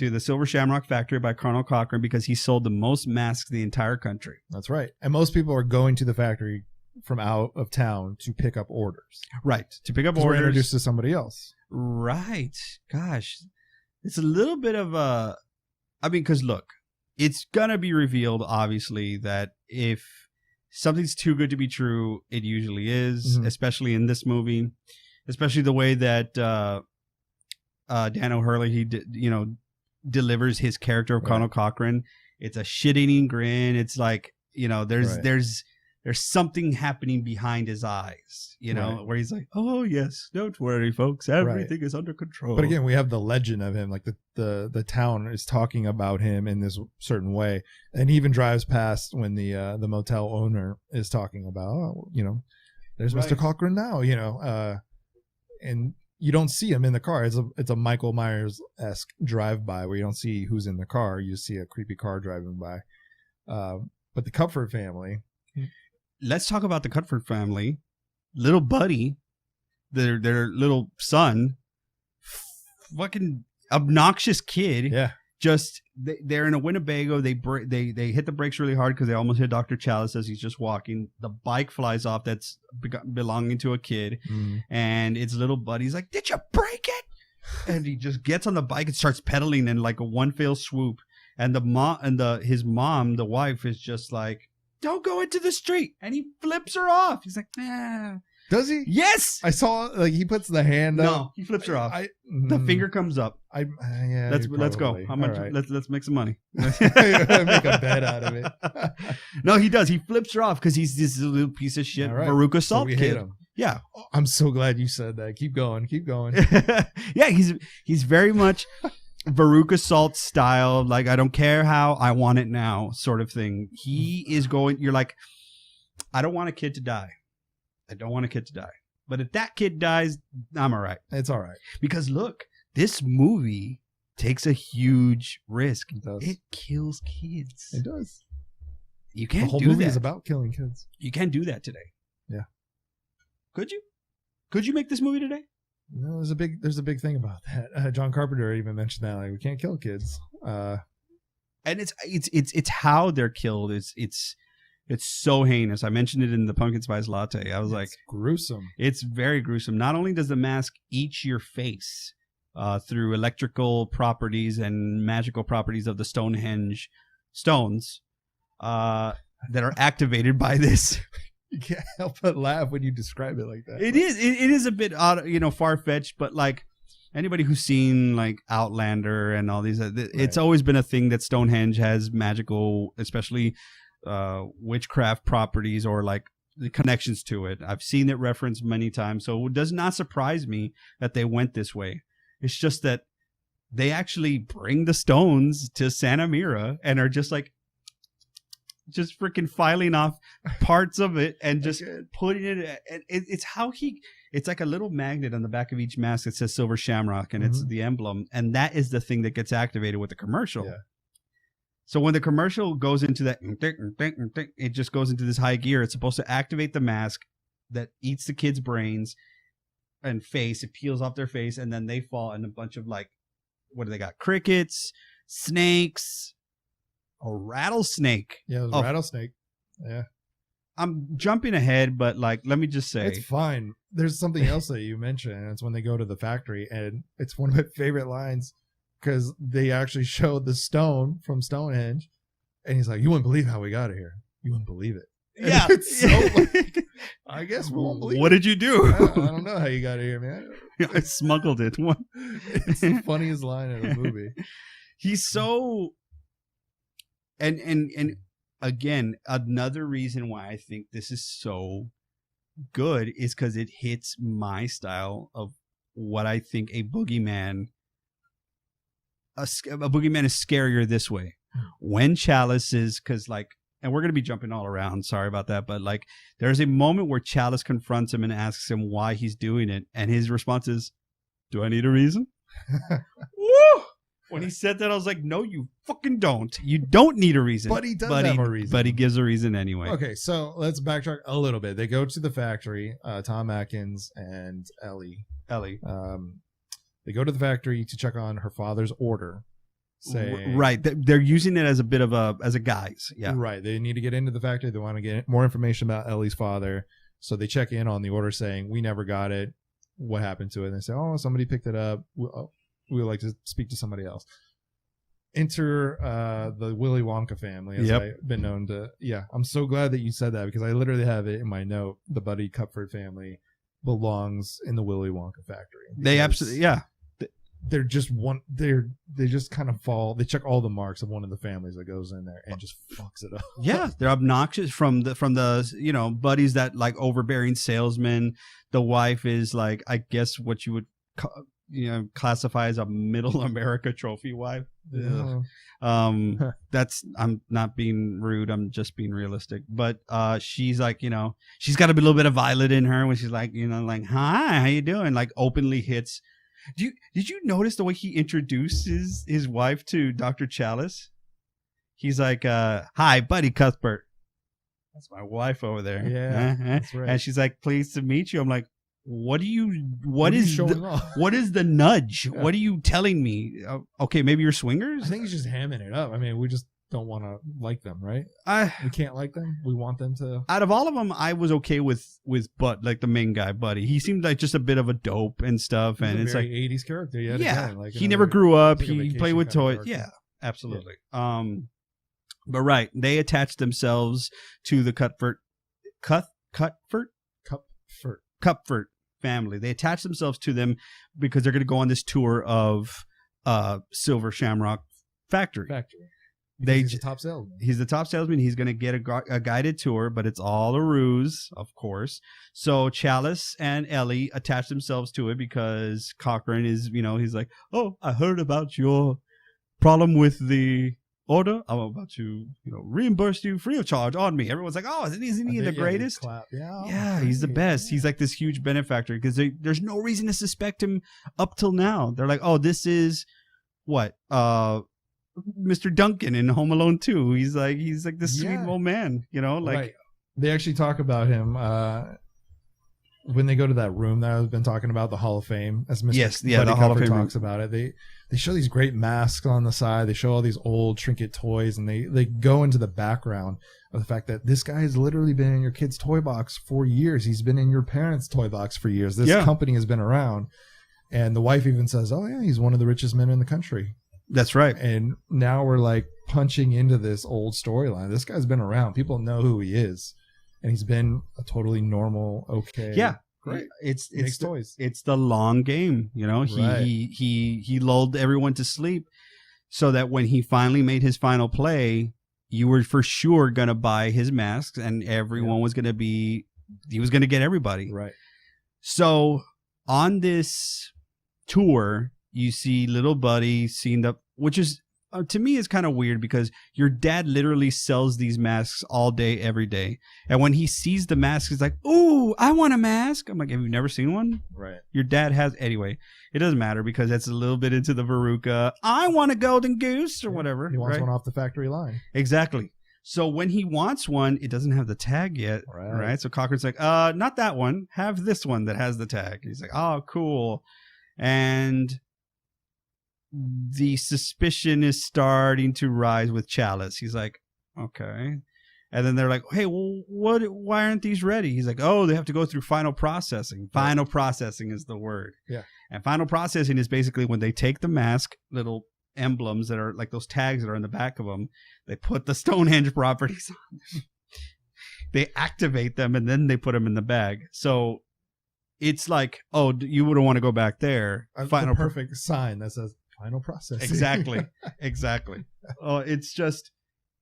the Silver Shamrock factory by Colonel Cochran because he sold the most masks in the entire country. That's right. And most people are going to the factory from out of town to pick up orders. Right. To pick up orders. We're introduced to somebody else. Right. Gosh. It's a little bit of a... I mean, because look, it's going to be revealed, obviously, that if something's too good to be true, it usually is, especially in this movie. Especially the way that... Dan O'Hurley, delivers his character of Colonel Cochran. It's a shit-eating grin. It's like, there's something happening behind his eyes, where he's like, "Oh yes, don't worry, folks, everything is under control." But again, we have the legend of him, like the town is talking about him in this certain way, and he even drives past when the motel owner is talking about, there's Mr. Cochran now, and you don't see him in the car. It's a Michael Myers-esque drive-by where you don't see who's in the car. You see a creepy car driving by. But the Cupford family. Let's talk about the Cupford family. Little Buddy, their little son, fucking obnoxious kid. Yeah. Just they're in a Winnebago. They hit the brakes really hard because they almost hit Dr. Chalice as he's just walking. The bike flies off that's belonging to a kid, and it's Little Buddy's like, "Did you break it?" And he just gets on the bike and starts pedaling in like a one fell swoop. And his mom, the wife, is just like, don't go into the street. And he flips her off. He's like, ah. Does he? Yes. I saw like he puts the hand up. No, he flips her off. The finger comes up. Yeah. Let's go. How much? Right. Let's make some money. Make a bet out of it. No, he does. He flips her off because he's this little piece of shit Right. Veruca Salt we kid. hate him. Yeah. Oh, I'm so glad you said that. Keep going. Yeah, he's very much Veruca Salt style. Like, I don't care how, I want it now sort of thing. He is going. You're like, I don't want a kid to die. I don't want a kid to die. But if that kid dies, I'm all right. It's all right. Because look, this movie takes a huge risk. It does. It kills kids. It does. You can't The whole do movie that. is about killing kids. You can't do that today. Yeah. Could you? Could you make this movie today? No, there's a big thing about that. John Carpenter even mentioned that, like, we can't kill kids. And it's how they're killed. It's so heinous. I mentioned it in the pumpkin spice latte. I was like, gruesome. It's very gruesome. Not only does the mask eat your face through electrical properties and magical properties of the Stonehenge stones that are activated by this. You can't help but laugh when you describe it like that. It is a bit odd, far-fetched, but like anybody who's seen like Outlander and all these, it's always been a thing that Stonehenge has magical, especially witchcraft properties or like the connections to it. I've seen it referenced many times, so it does not surprise me that they went this way. It's just that they actually bring the stones to Santa Mira and are just freaking filing off parts of it and just putting it. It's how it's like a little magnet on the back of each mask that says Silver Shamrock, and it's the emblem, and that is the thing that gets activated with the commercial. Yeah. So when the commercial goes into that, it just goes into this high gear. It's supposed to activate the mask that eats the kid's brains and face. It peels off their face, and then they fall in a bunch of like, what do they got? Crickets, snakes, a rattlesnake. Yeah, it was a rattlesnake. Yeah. I'm jumping ahead, but like, let me just say. It's fine. There's something else that you mentioned, and it's when they go to the factory, and it's one of my favorite lines. Because they actually showed the stone from Stonehenge, and he's like, "You wouldn't believe how we got it here. You wouldn't believe it." Yeah, it's so like, I guess we won't believe. What did you do? I don't know how you got it here, man. I smuggled it. It's the funniest line in the movie. He's so, and again, another reason why I think this is so good is because it hits my style of what I think a boogeyman. A boogeyman is scarier this way. When Chalice is, because like, and we're going to be jumping all around, sorry about that, but like, there's a moment where Chalice confronts him and asks him why he's doing it, and his response is, "Do I need a reason?" Woo! When he said that, I was like, no, you fucking don't. You don't need a reason. But he does have a reason. But he gives a reason anyway. Okay, so let's backtrack a little bit. They go to the factory, Tom Atkins and Ellie. They go to the factory to check on her father's order. Right. They're using it as a bit of a guise. Yeah. Right. They need to get into the factory. They want to get more information about Ellie's father. So they check in on the order saying, "We never got it. What happened to it?" And they say, "Oh, somebody picked it up. We would like to speak to somebody else." Enter the Willy Wonka family, as I've been known to. Yeah. I'm so glad that you said that, because I literally have it in my note. The Buddy Cupford family belongs in the Willy Wonka factory. They absolutely, yeah. They're just they just kind of fall. They check all the marks of one of the families that goes in there and just fucks it up. Yeah, they're obnoxious from the buddies that like overbearing salesman. The wife is like, I guess what you would classify as a middle America trophy wife. Yeah. That's, I'm not being rude, I'm just being realistic. But she's like, she's got a little bit of Violet in her when she's like, like, "Hi, how you doing?" Like openly hits. Did you notice the way he introduces his wife to Dr. Chalice? He's like, "Hi, Buddy Cuthbert." That's my wife over there. Yeah, that's right. And she's like, "Pleased to meet you." I'm like, what is the nudge? Yeah. What are you telling me? Okay, maybe you're swingers? I think he's just hamming it up. I mean, we just don't want to like them, right? We can't like them. We want them to. Out of all of them, I was okay with Bud, like the main guy, Buddy. He seemed like just a bit of a dope and stuff, and it's like 80s character. Yeah, he never grew up. He played with toys. Yeah, absolutely. Yeah. But right, they attach themselves to the Cupfort family. They attach themselves to them because they're going to go on this tour of Silver Shamrock Factory. He's the top salesman. He's the top salesman. He's going to get a guided tour, but it's all a ruse, of course. So Chalice and Ellie attach themselves to it because Cochran is, he's like, oh, I heard about your problem with the order. I'm about to, reimburse you free of charge on me. Everyone's like, oh, isn't he the greatest? Yeah, he's the best. He's like this huge benefactor because there's no reason to suspect him up till now. They're like, oh, this is what? Mr. Duncan in Home Alone 2. He's like this sweet old man, Right. They actually talk about him when they go to that room that I've been talking about, the Hall of Fame, as Mr. Buddy the Hall of Cupper Fame talks about it. They show these great masks on the side. They show all these old trinket toys, and they go into the background of the fact that this guy has literally been in your kid's toy box for years. He's been in your parents' toy box for years. This company has been around. And the wife even says, oh, yeah, he's one of the richest men in the country. That's right. And now we're like punching into this old storyline. This guy's been around. People know who he is. And he's been a totally normal, okay. Yeah. Great. It's toys. It's the long game, He lulled everyone to sleep so that when he finally made his final play, you were for sure gonna buy his masks, and everyone was gonna be. He was gonna get everybody. Right. So on this tour, you see little Buddy seen up, which is to me is kind of weird because your dad literally sells these masks all day, every day. And when he sees the mask, he's like, ooh, I want a mask. I'm like, have you never seen one? Right. Your dad has. Anyway, it doesn't matter because that's a little bit into the Veruca. I want a golden goose or whatever. He wants one off the factory line. Exactly. So when he wants one, it doesn't have the tag yet. Right. So Cochran's like, not that one. Have this one that has the tag. He's like, oh, cool. And the suspicion is starting to rise with Chalice. He's like, okay. And then they're like, hey, well, why aren't these ready? He's like, oh, they have to go through final processing. Final processing is the word. Yeah. And final processing is basically when they take the mask, little emblems that are like those tags that are in the back of them, they put the Stonehenge properties on them. They activate them, and then they put them in the bag. So it's like, oh, you wouldn't want to go back there. Final perfect sign that says final process. Exactly. Oh, it's just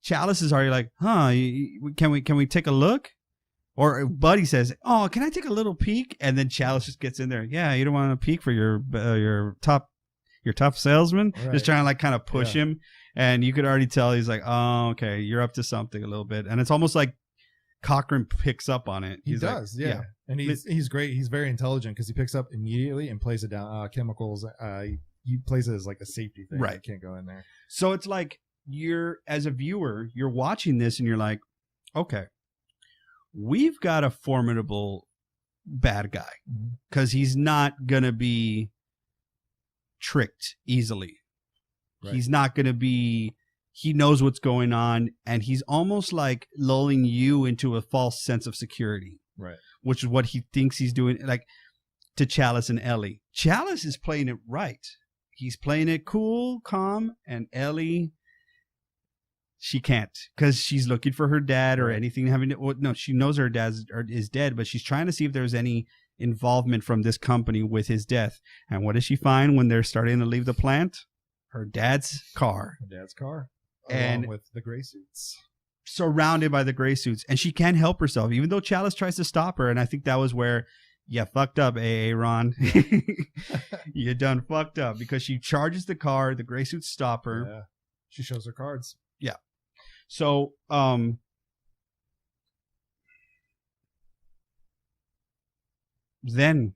Chalice is already like, huh? Can we take a look? Or Buddy says, oh, can I take a little peek? And then Chalice just gets in there. Yeah, you don't want to peek for your top salesman. Right. Just trying to like kind of push him, and you could already tell he's like, oh, okay, you're up to something a little bit. And it's almost like Cochran picks up on it. He does, like, yeah. And he's great. He's very intelligent because he picks up immediately and plays it down. Chemicals. He plays it as like a safety thing. Right. You can't go in there. So it's like as a viewer, you're watching this and you're like, okay, we've got a formidable bad guy because he's not going to be tricked easily. Right. He's not going to be, he knows what's going on, and he's almost like lulling you into a false sense of security. Right. Which is what he thinks he's doing, like to Chalice and Ellie. Chalice is playing it right. He's playing it cool, calm, and Ellie, she can't because she's looking for her dad or anything having to. Well, no, she knows her dad is dead, but she's trying to see if there's any involvement from this company with his death. And what does she find when they're starting to leave the plant? Her dad's car. Along with the gray suits. Surrounded by the gray suits. And she can't help herself, even though Chalice tries to stop her. And I think that was where you fucked up, Ron. You done fucked up because she charges the car. The gray suits stop her. Yeah. She shows her cards. Yeah. So, then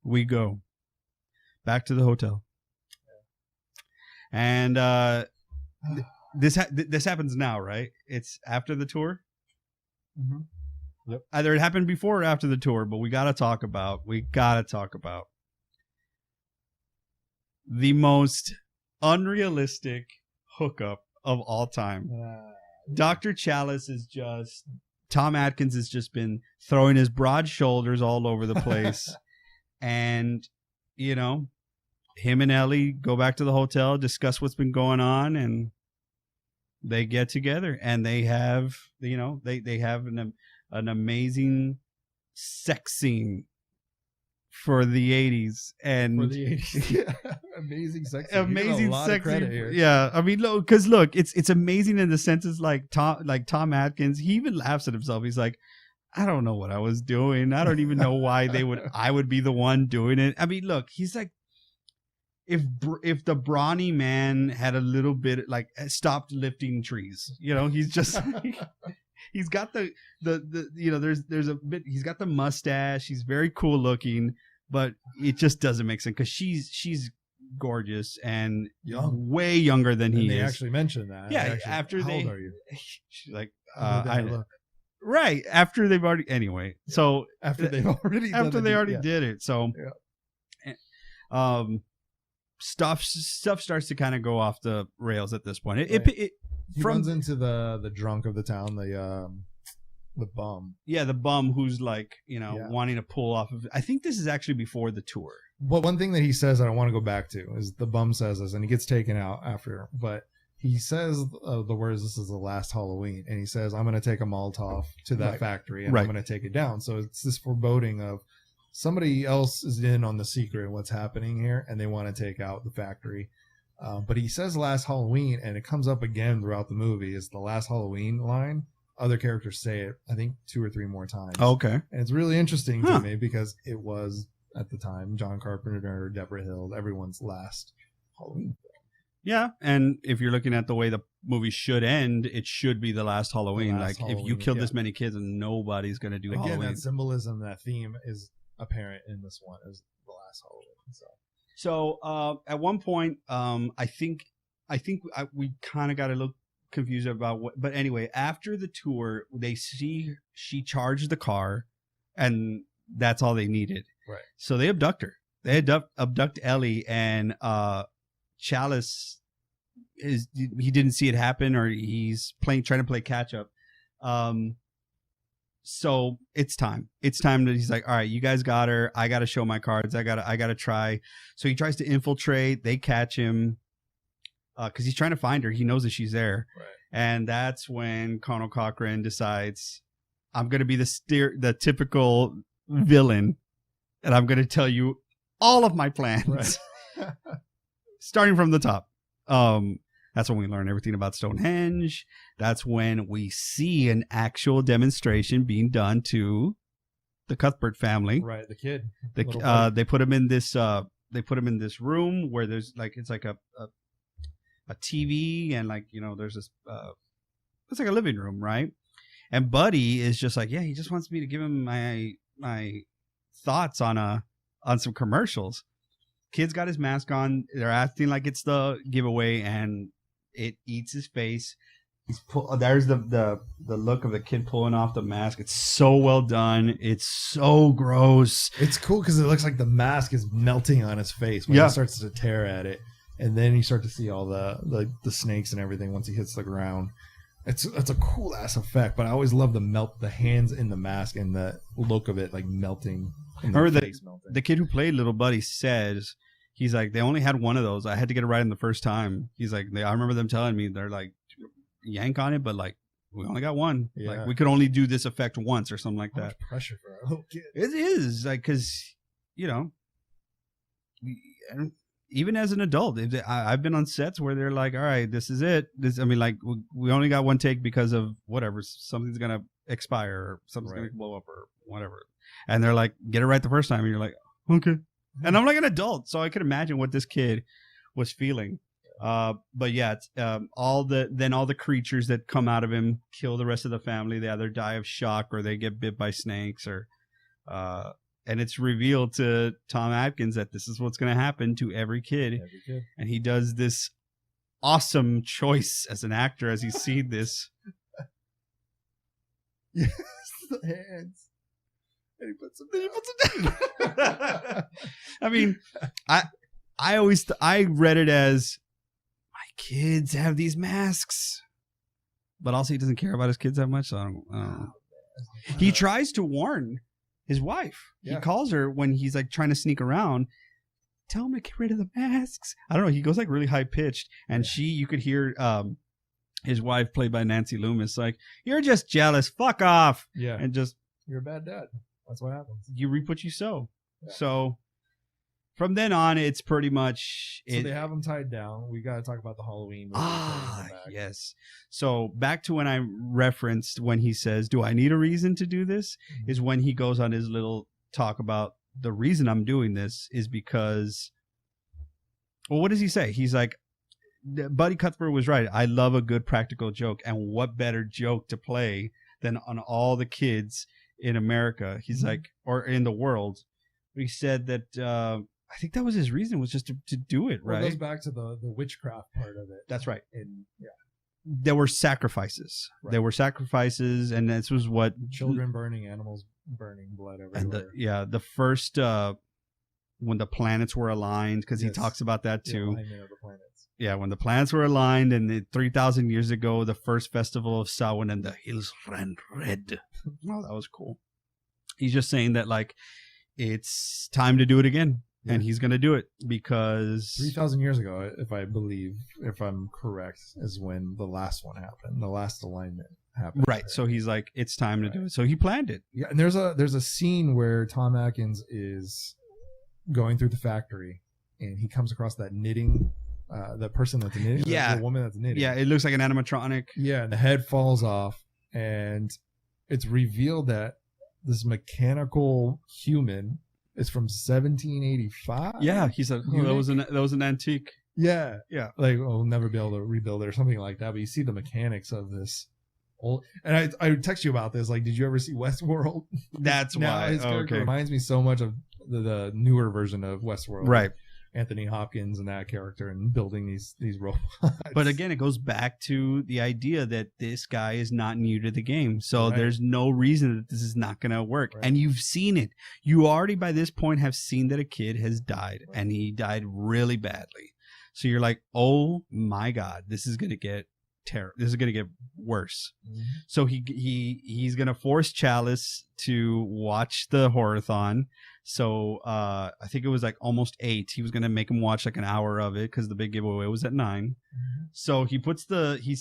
we go back to the hotel. And this happens now, right? It's after the tour. Mm-hmm. Yep. Either it happened before or after the tour, but we gotta talk about the most unrealistic hookup of all time. Dr. Chalice is just, Tom Atkins has just been throwing his broad shoulders all over the place. And, him and Ellie go back to the hotel, discuss what's been going on, and they get together and they have, they have an amazing sex scene for the 80s. And for the 80s. Yeah. Amazing sex scene. Amazing sex scene. Here. Yeah, I mean, look, it's amazing in the sense is like Tom Atkins, he even laughs at himself. He's like, I don't know what I was doing. I don't even know why I would be the one doing it. I mean, look, he's like, if the brawny man had a little bit like stopped lifting trees, he's just he's got the there's a bit, he's got the mustache. He's very cool looking, but it just doesn't make sense because she's gorgeous and way younger than he is. They actually mentioned that. Yeah, after how old are you? She's like, right after they've already so after they already did it. So stuff starts to kind of go off the rails at this point. He runs into the drunk of the town, the bum. Yeah, the bum who's like, wanting to pull off of. I think this is actually before the tour. Well, one thing that he says that I want to go back to is the bum says this, and he gets taken out after, but he says the words, "This is the last Halloween," and he says, "I'm going to take a Molotov to that factory, and I'm going to take it down." So it's this foreboding of somebody else is in on the secret of what's happening here, and they want to take out the factory. But he says last Halloween, and it comes up again throughout the movie, is the last Halloween line. Other characters say it, I think, 2 or 3 more times. Okay. And it's really interesting to me because it was, at the time, John Carpenter, Deborah Hill, everyone's last Halloween. Yeah, and if you're looking at the way the movie should end, it should be the last Halloween. If you kill this many kids, and nobody's going to do Halloween. Again, that symbolism, that theme is apparent in this one as the last Halloween. So at one point, I think we kind of got a little confused about what. But anyway, after the tour, they see she charged the car, and that's all they needed. Right. So they abduct her. They abduct Ellie, and Chalice he didn't see it happen, or he's trying to play catch up. So it's time that he's like, all right, you guys got her. I got to show my cards. I gotta try. So he tries to infiltrate. They catch him because he's trying to find her. He knows that she's there. Right. And that's when Colonel Cochran decides, I'm going to be the typical villain, and I'm going to tell you all of my plans, starting from the top. That's when we learn everything about Stonehenge. That's when we see an actual demonstration being done to the Cuthbert family. Right, the kid. They put him in this. They put him in this room where there's it's like a TV, and there's this. It's like a living room, right? And Buddy is just like, yeah, he just wants me to give him my thoughts on some commercials. Kid's got his mask on. They're acting like it's the giveaway, and it eats his face. There's the look of the kid pulling off the mask. It's so well done. It's so gross. It's cool because it looks like the mask is melting on his face when he starts to tear at it, and then you start to see all the snakes and everything once he hits the ground. It's a cool ass effect, but I always love the hands in the mask and the look of it melting. Remember the kid who played Little Buddy says, he's like, they only had one of those. I had to get it right in the first time. He's like, I remember them telling me, they're like, yank on it, but we only got one. Yeah. We could only do this effect once or something like that. Much pressure for a little kid. It is because even as an adult, I've been on sets where they're like, all right, this is it. We only got one take because of whatever, something's gonna expire or something's gonna blow up or whatever. And they're like, get it right the first time. And you're like, okay. And I'm like an adult, so I could imagine what this kid was feeling. But yeah, it's, all the creatures that come out of him kill the rest of the family. They either die of shock or they get bit by snakes, or and it's revealed to Tom Atkins that this is what's going to happen to every kid. And he does this awesome choice as an actor as he's seen this. Yes, the hands. And he puts them down. I mean, I read it as, my kids have these masks, but also he doesn't care about his kids that much. So I don't know. He tries to warn his wife. Yeah. He calls her when he's trying to sneak around. Tell him to get rid of the masks. I don't know. He goes really high pitched, and you could hear his wife, played by Nancy Loomis, like, you're just jealous. Fuck off. Yeah. And just, You're a bad dad. That's what happens. you reap what you sow. Yeah. So from then on, it's pretty much. So they have him tied down. We got to talk about the Halloween movie. Yes. So back to when I referenced when he says, "Do I need a reason to do this?" Mm-hmm. Is when he goes on his little talk about the reason I'm doing this is because. Well, what does he say? He's like, Buddy Cuthbert was right. I love a good practical joke, and what better joke to play than on all the kids in America? He's Mm-hmm. like, or in the world. He said that I think that was his reason, was just to do it, Well, right? it goes back to the witchcraft part of it. That's right. And yeah, There were sacrifices. Right. There were sacrifices, and this was what children burning, animals burning, blood everywhere. And the first when the planets were aligned, because he Yes. talks about that The too. alignment of the planets. Yeah, when the planets were aligned, and 3,000 years ago, the first festival of Samhain, and the hills ran red. Oh, that was cool. He's just saying that, like, it's time to do it again, and he's going to do it because 3,000 years ago, if I'm correct, is when the last one happened. The last alignment happened. right. So he's like, it's time to do it. So he planned it. Yeah, and there's a scene where Tom Atkins is going through the factory, and he comes across that knitting, the person that's knitting, Yeah. the woman that's knitting. Yeah, it looks like an animatronic. Yeah, and the head falls off, and it's revealed that this mechanical human is from 1785. Yeah, he said, oh, that was an antique. Yeah. Yeah. Like, we'll never be able to rebuild it or something like that. But you see the mechanics of this old. And I would text you about this. Like, did you ever see Westworld? That's Now, why. his character Okay. reminds me so much of the newer version of Westworld. Right. Anthony Hopkins and that character, and building these robots. But again, it goes back to the idea that this guy is not new to the game. So Right. there's no reason that this is not going to work. Right. And you've seen it. You already by this point have seen that a kid has died, and he died really badly. So you're like, oh my God, this is going to get terrible. This is going to get worse. Mhm. So he's going to force Chalice to watch the horror-thon. So I think it was like almost 8. He was going to make him watch like an hour of it because the big giveaway was at 9. Mhm. So he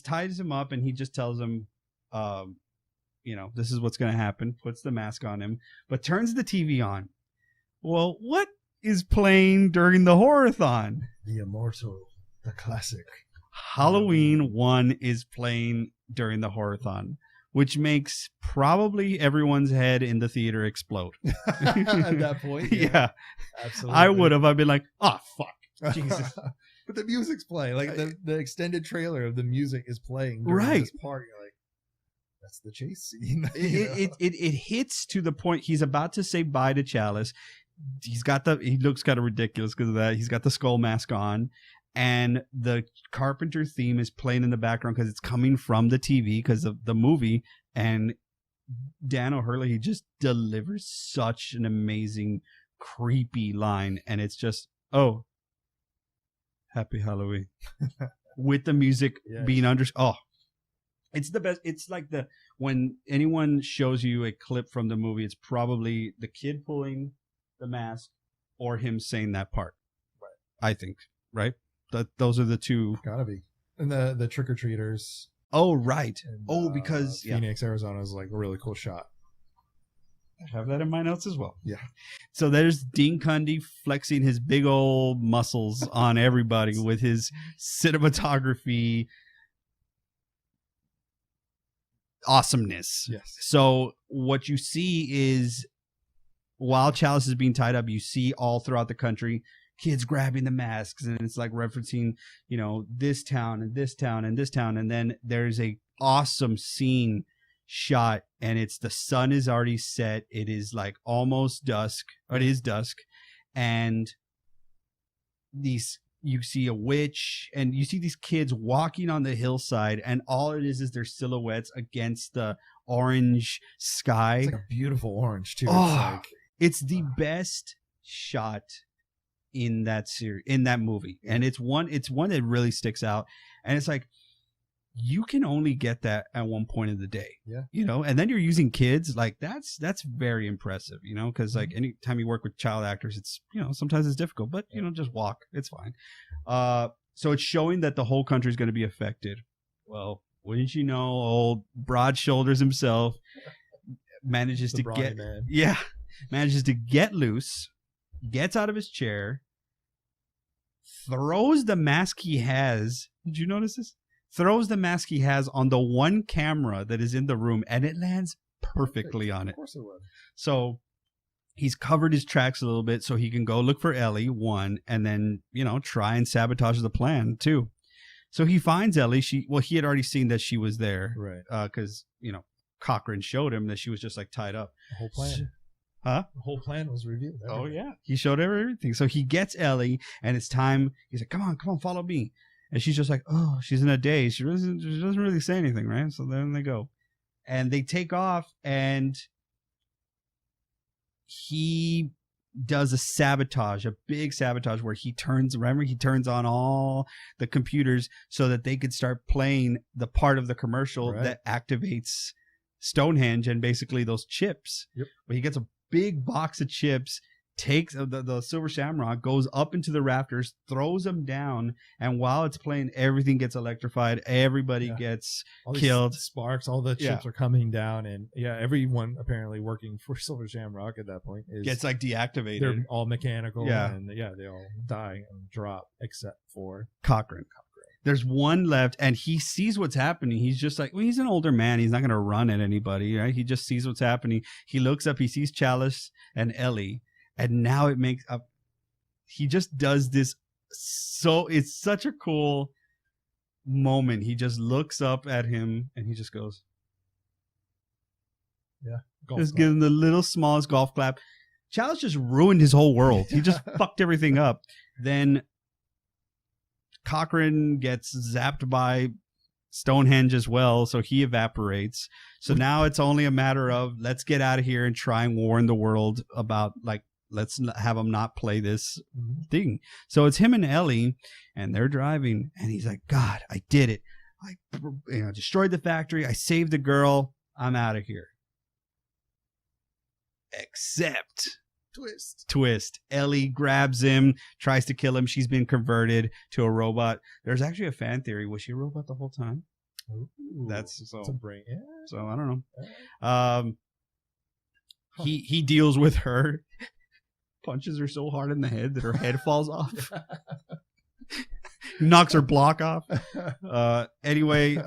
ties him up, and he just tells him, this is what's going to happen. Puts the mask on him, but turns the TV on. Well, what is playing during the horror-thon? The immortal, the classic. Halloween 1 is playing during the horror-thon, which makes probably everyone's head in the theater explode. At that point, Yeah. Absolutely. I would have. I've been like, oh, fuck. Jesus. But the music's playing. Like the extended trailer of the music is playing during Right. this part. You're like, that's the chase scene. It hits to the point he's about to say bye to Chalice. He looks kind of ridiculous because of that. He's got the skull mask on, and the Carpenter theme is playing in the background because it's coming from the TV because of the movie. And Dan O'Hurley, he just delivers such an amazing, creepy line, and it's just, oh, happy Halloween with the music Yes. being it's the best. It's like when anyone shows you a clip from the movie, it's probably the kid pulling the mask or him saying that part. Right. I think, right? Those are the two. Gotta be. And the trick-or-treaters. Oh, right. in, Because Phoenix, Arizona is like a really cool shot. I have that in my notes as well. Yeah. So there's Dean Cundy flexing his big old muscles on everybody with his cinematography awesomeness. Yes. So what you see is while Chalice is being tied up, you see all throughout the country kids grabbing the masks, and it's like referencing, this town and this town and this town. And then there's a awesome scene shot, and it's the sun is already set. It is like almost dusk, or it is dusk. And you see a witch, and you see these kids walking on the hillside, and all it is their silhouettes against the orange sky. It's like a beautiful orange too. Oh, it's the best shot in that movie, and it's one that really sticks out. And it's like, you can only get that at one point of the day. Yeah. And then you're using kids. Like, that's very impressive, because like anytime you work with child actors, it's, sometimes it's difficult, but just walk, it's fine. So it's showing that the whole country is going to be affected. Well, wouldn't you know, old broad shoulders himself manages to get manages to get loose, gets out of his chair, throws the mask he has. Did you notice this? Throws the mask he has on the one camera that is in the room, and it lands perfectly on it. Of course it would. So he's covered his tracks a little bit so he can go look for Ellie, one, and then, try and sabotage the plan, two. So he finds Ellie. He had already seen that she was there. Right. Because, Cochran showed him that she was just like tied up. The whole plan. Huh? The whole plan was revealed. Oh, yeah. He showed her everything. So he gets Ellie, and it's time. He's like, come on, follow me. And she's just like, oh, she's in a daze. She doesn't really say anything, right? So then they go. And they take off, and he does a big sabotage where he turns on all the computers so that they could start playing the part of the commercial that activates Stonehenge and basically those chips. Yep. But he gets a big box of chips, takes the Silver Shamrock, goes up into the rafters, throws them down, and while it's playing, everything gets electrified. Everybody gets killed. Sparks, all the chips are coming down, and everyone apparently working for Silver Shamrock at that point gets like deactivated. They're all mechanical, and they all die and drop except for Cochran. There's one left, and he sees what's happening. He's just like, he's an older man. He's not going to run at anybody, right? He just sees what's happening. He looks up, he sees Chalice and Ellie, and now it makes up. He just does this. So it's such a cool moment. He just looks up at him, and he just goes. Yeah. Just give him the little smallest golf clap. Chalice just ruined his whole world. He just fucked everything up. Then Cochran gets zapped by Stonehenge as well, so he evaporates. So now it's only a matter of let's get out of here and try and warn the world about, like, let's have him not play this thing. So it's him and Ellie, and they're driving, and he's like, God, I did it. I destroyed the factory. I saved the girl. I'm out of here. Except twist. Ellie grabs him, tries to kill him. She's been converted to a robot. There's actually a fan theory. Was she a robot the whole time? Ooh, that's so. A brain. Yeah. So I don't know. He deals with her, punches her so hard in the head that her head falls off. Knocks her block off. Anyway,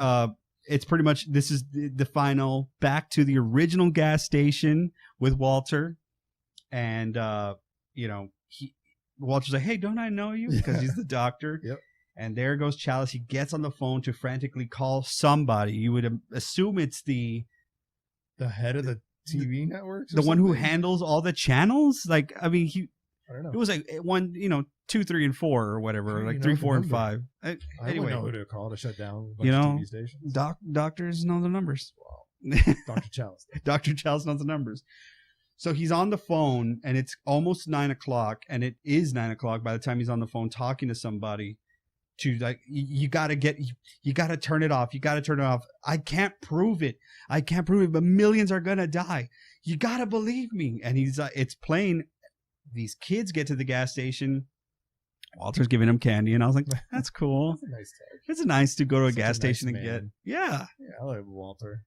it's pretty much, this is the final, back to the original gas station with Walter. And, Walter's like, hey, don't I know you? Because he's the doctor. Yep. And there goes Chalice. He gets on the phone to frantically call somebody. You would assume it's the head of the TV networks? The one who handles all the channels? Like, I mean, I don't know. It was like 1, 2, 3, and 4 or whatever, like 3, 4, and 5. I anyway, don't know who to call to shut down a bunch of TV stations. Doctors know the numbers. Wow. Dr. Chalice. Dr. Chalice knows the numbers. So he's on the phone, and it's almost 9 o'clock, and it is 9 o'clock by the time he's on the phone talking to somebody. To like, you gotta turn it off. You gotta turn it off. I can't prove it, but millions are gonna die. You gotta believe me. And he's it's playing. These kids get to the gas station. Walter's giving him candy, and I was like, that's cool. That's a nice touch. It's nice to go to a gas Nice station and man. get. Yeah, I like Walter.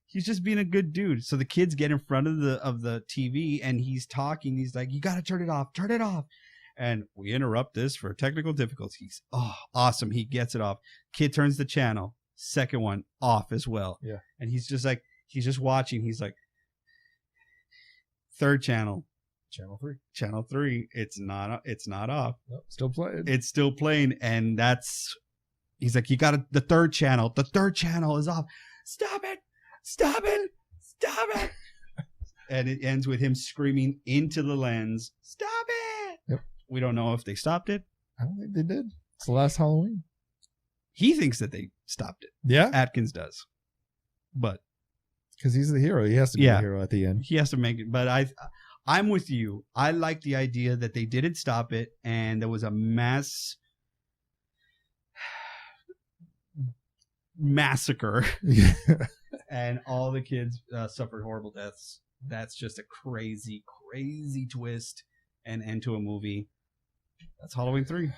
He's just being a good dude. So the kids get in front of the TV, and he's talking. He's like, you got to turn it off. Turn it off. And we interrupt this for technical difficulties. Oh, awesome. He gets it off. Kid turns the channel. Second one off as well. Yeah. And he's just like, he's just watching. He's like, third channel. Channel 3. It's not off. Nope, still playing. It's still playing. And he's like, you got the third channel. The third channel is off. Stop it. Stop it. Stop it. And it ends with him screaming into the lens, stop it. Yep. We don't know if they stopped it. I don't think they did. It's the last Halloween. He thinks that they stopped it. Yeah. Atkins does. But because he's the hero. He has to be the hero at the end. He has to make it. But I'm with you. I like the idea that they didn't stop it, and there was a massacre, and all the kids suffered horrible deaths. That's just a crazy, crazy twist and end to a movie. That's Halloween 3.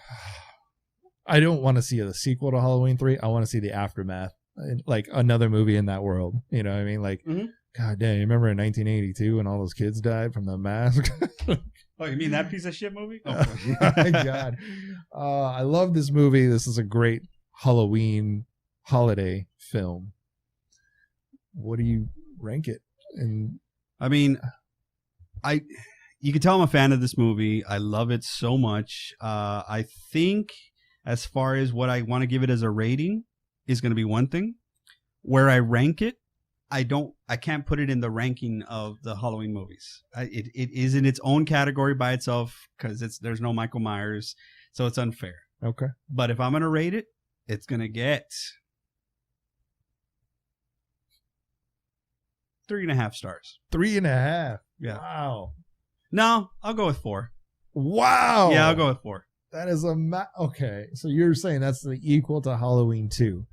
I don't want to see a sequel to Halloween 3. I want to see the aftermath like another movie in that world. You know what I mean? Like, God damn, you remember in 1982 when all those kids died from The Mask? Oh, you mean that piece of shit movie? Oh, my God. I love this movie. This is a great Halloween holiday film. What do you rank it? And I mean, you can tell I'm a fan of this movie. I love it so much. I think as far as what I want to give it as a rating is going to be one thing. Where I rank it, I can't put it in the ranking of the Halloween movies. It is in its own category by itself because there's no Michael Myers, so it's unfair. Okay. But if I'm going to rate it, it's going to get 3.5 stars. 3.5. Yeah. Wow. No, I'll go with 4. Wow. Yeah, I'll go with 4. That is okay. So you're saying that's the equal to Halloween 2.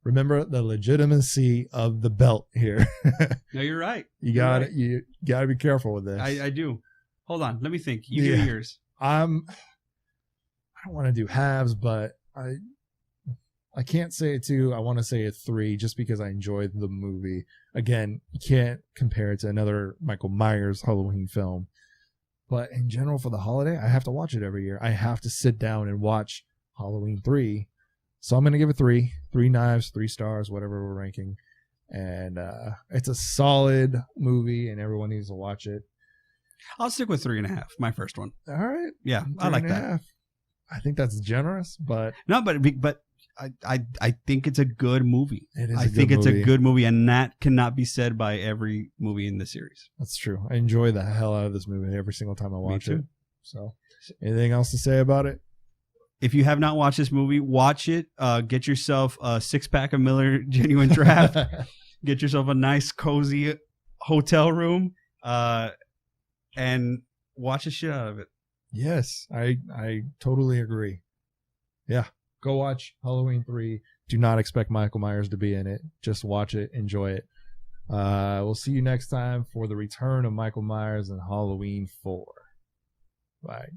Remember the legitimacy of the belt here. No, you're right. You got it. You got to be careful with this. I do. Hold on. Let me think. You do yours. I don't want to do halves, but I can't say a 2. I want to say a 3 just because I enjoyed the movie. Again, you can't compare it to another Michael Myers Halloween film. But in general, for the holiday, I have to watch it every year. I have to sit down and watch Halloween 3. So I'm going to give it 3. 3 knives, 3 stars, whatever we're ranking. And it's a solid movie, and everyone needs to watch it. I'll stick with 3.5, my first one. All right. Yeah, I like that. I think that's generous, but... No, but I think it's a good movie. I think it's a good movie, and that cannot be said by every movie in the series. That's true. I enjoy the hell out of this movie every single time I watch it. So, anything else to say about it? If you have not watched this movie, watch it. Get yourself a 6-pack of Miller Genuine Draft. Get yourself a nice, cozy hotel room, and watch the shit out of it. Yes, I totally agree. Yeah. Go watch Halloween 3. Do not expect Michael Myers to be in it. Just watch it. Enjoy it. We'll see you next time for the return of Michael Myers in Halloween 4. Bye.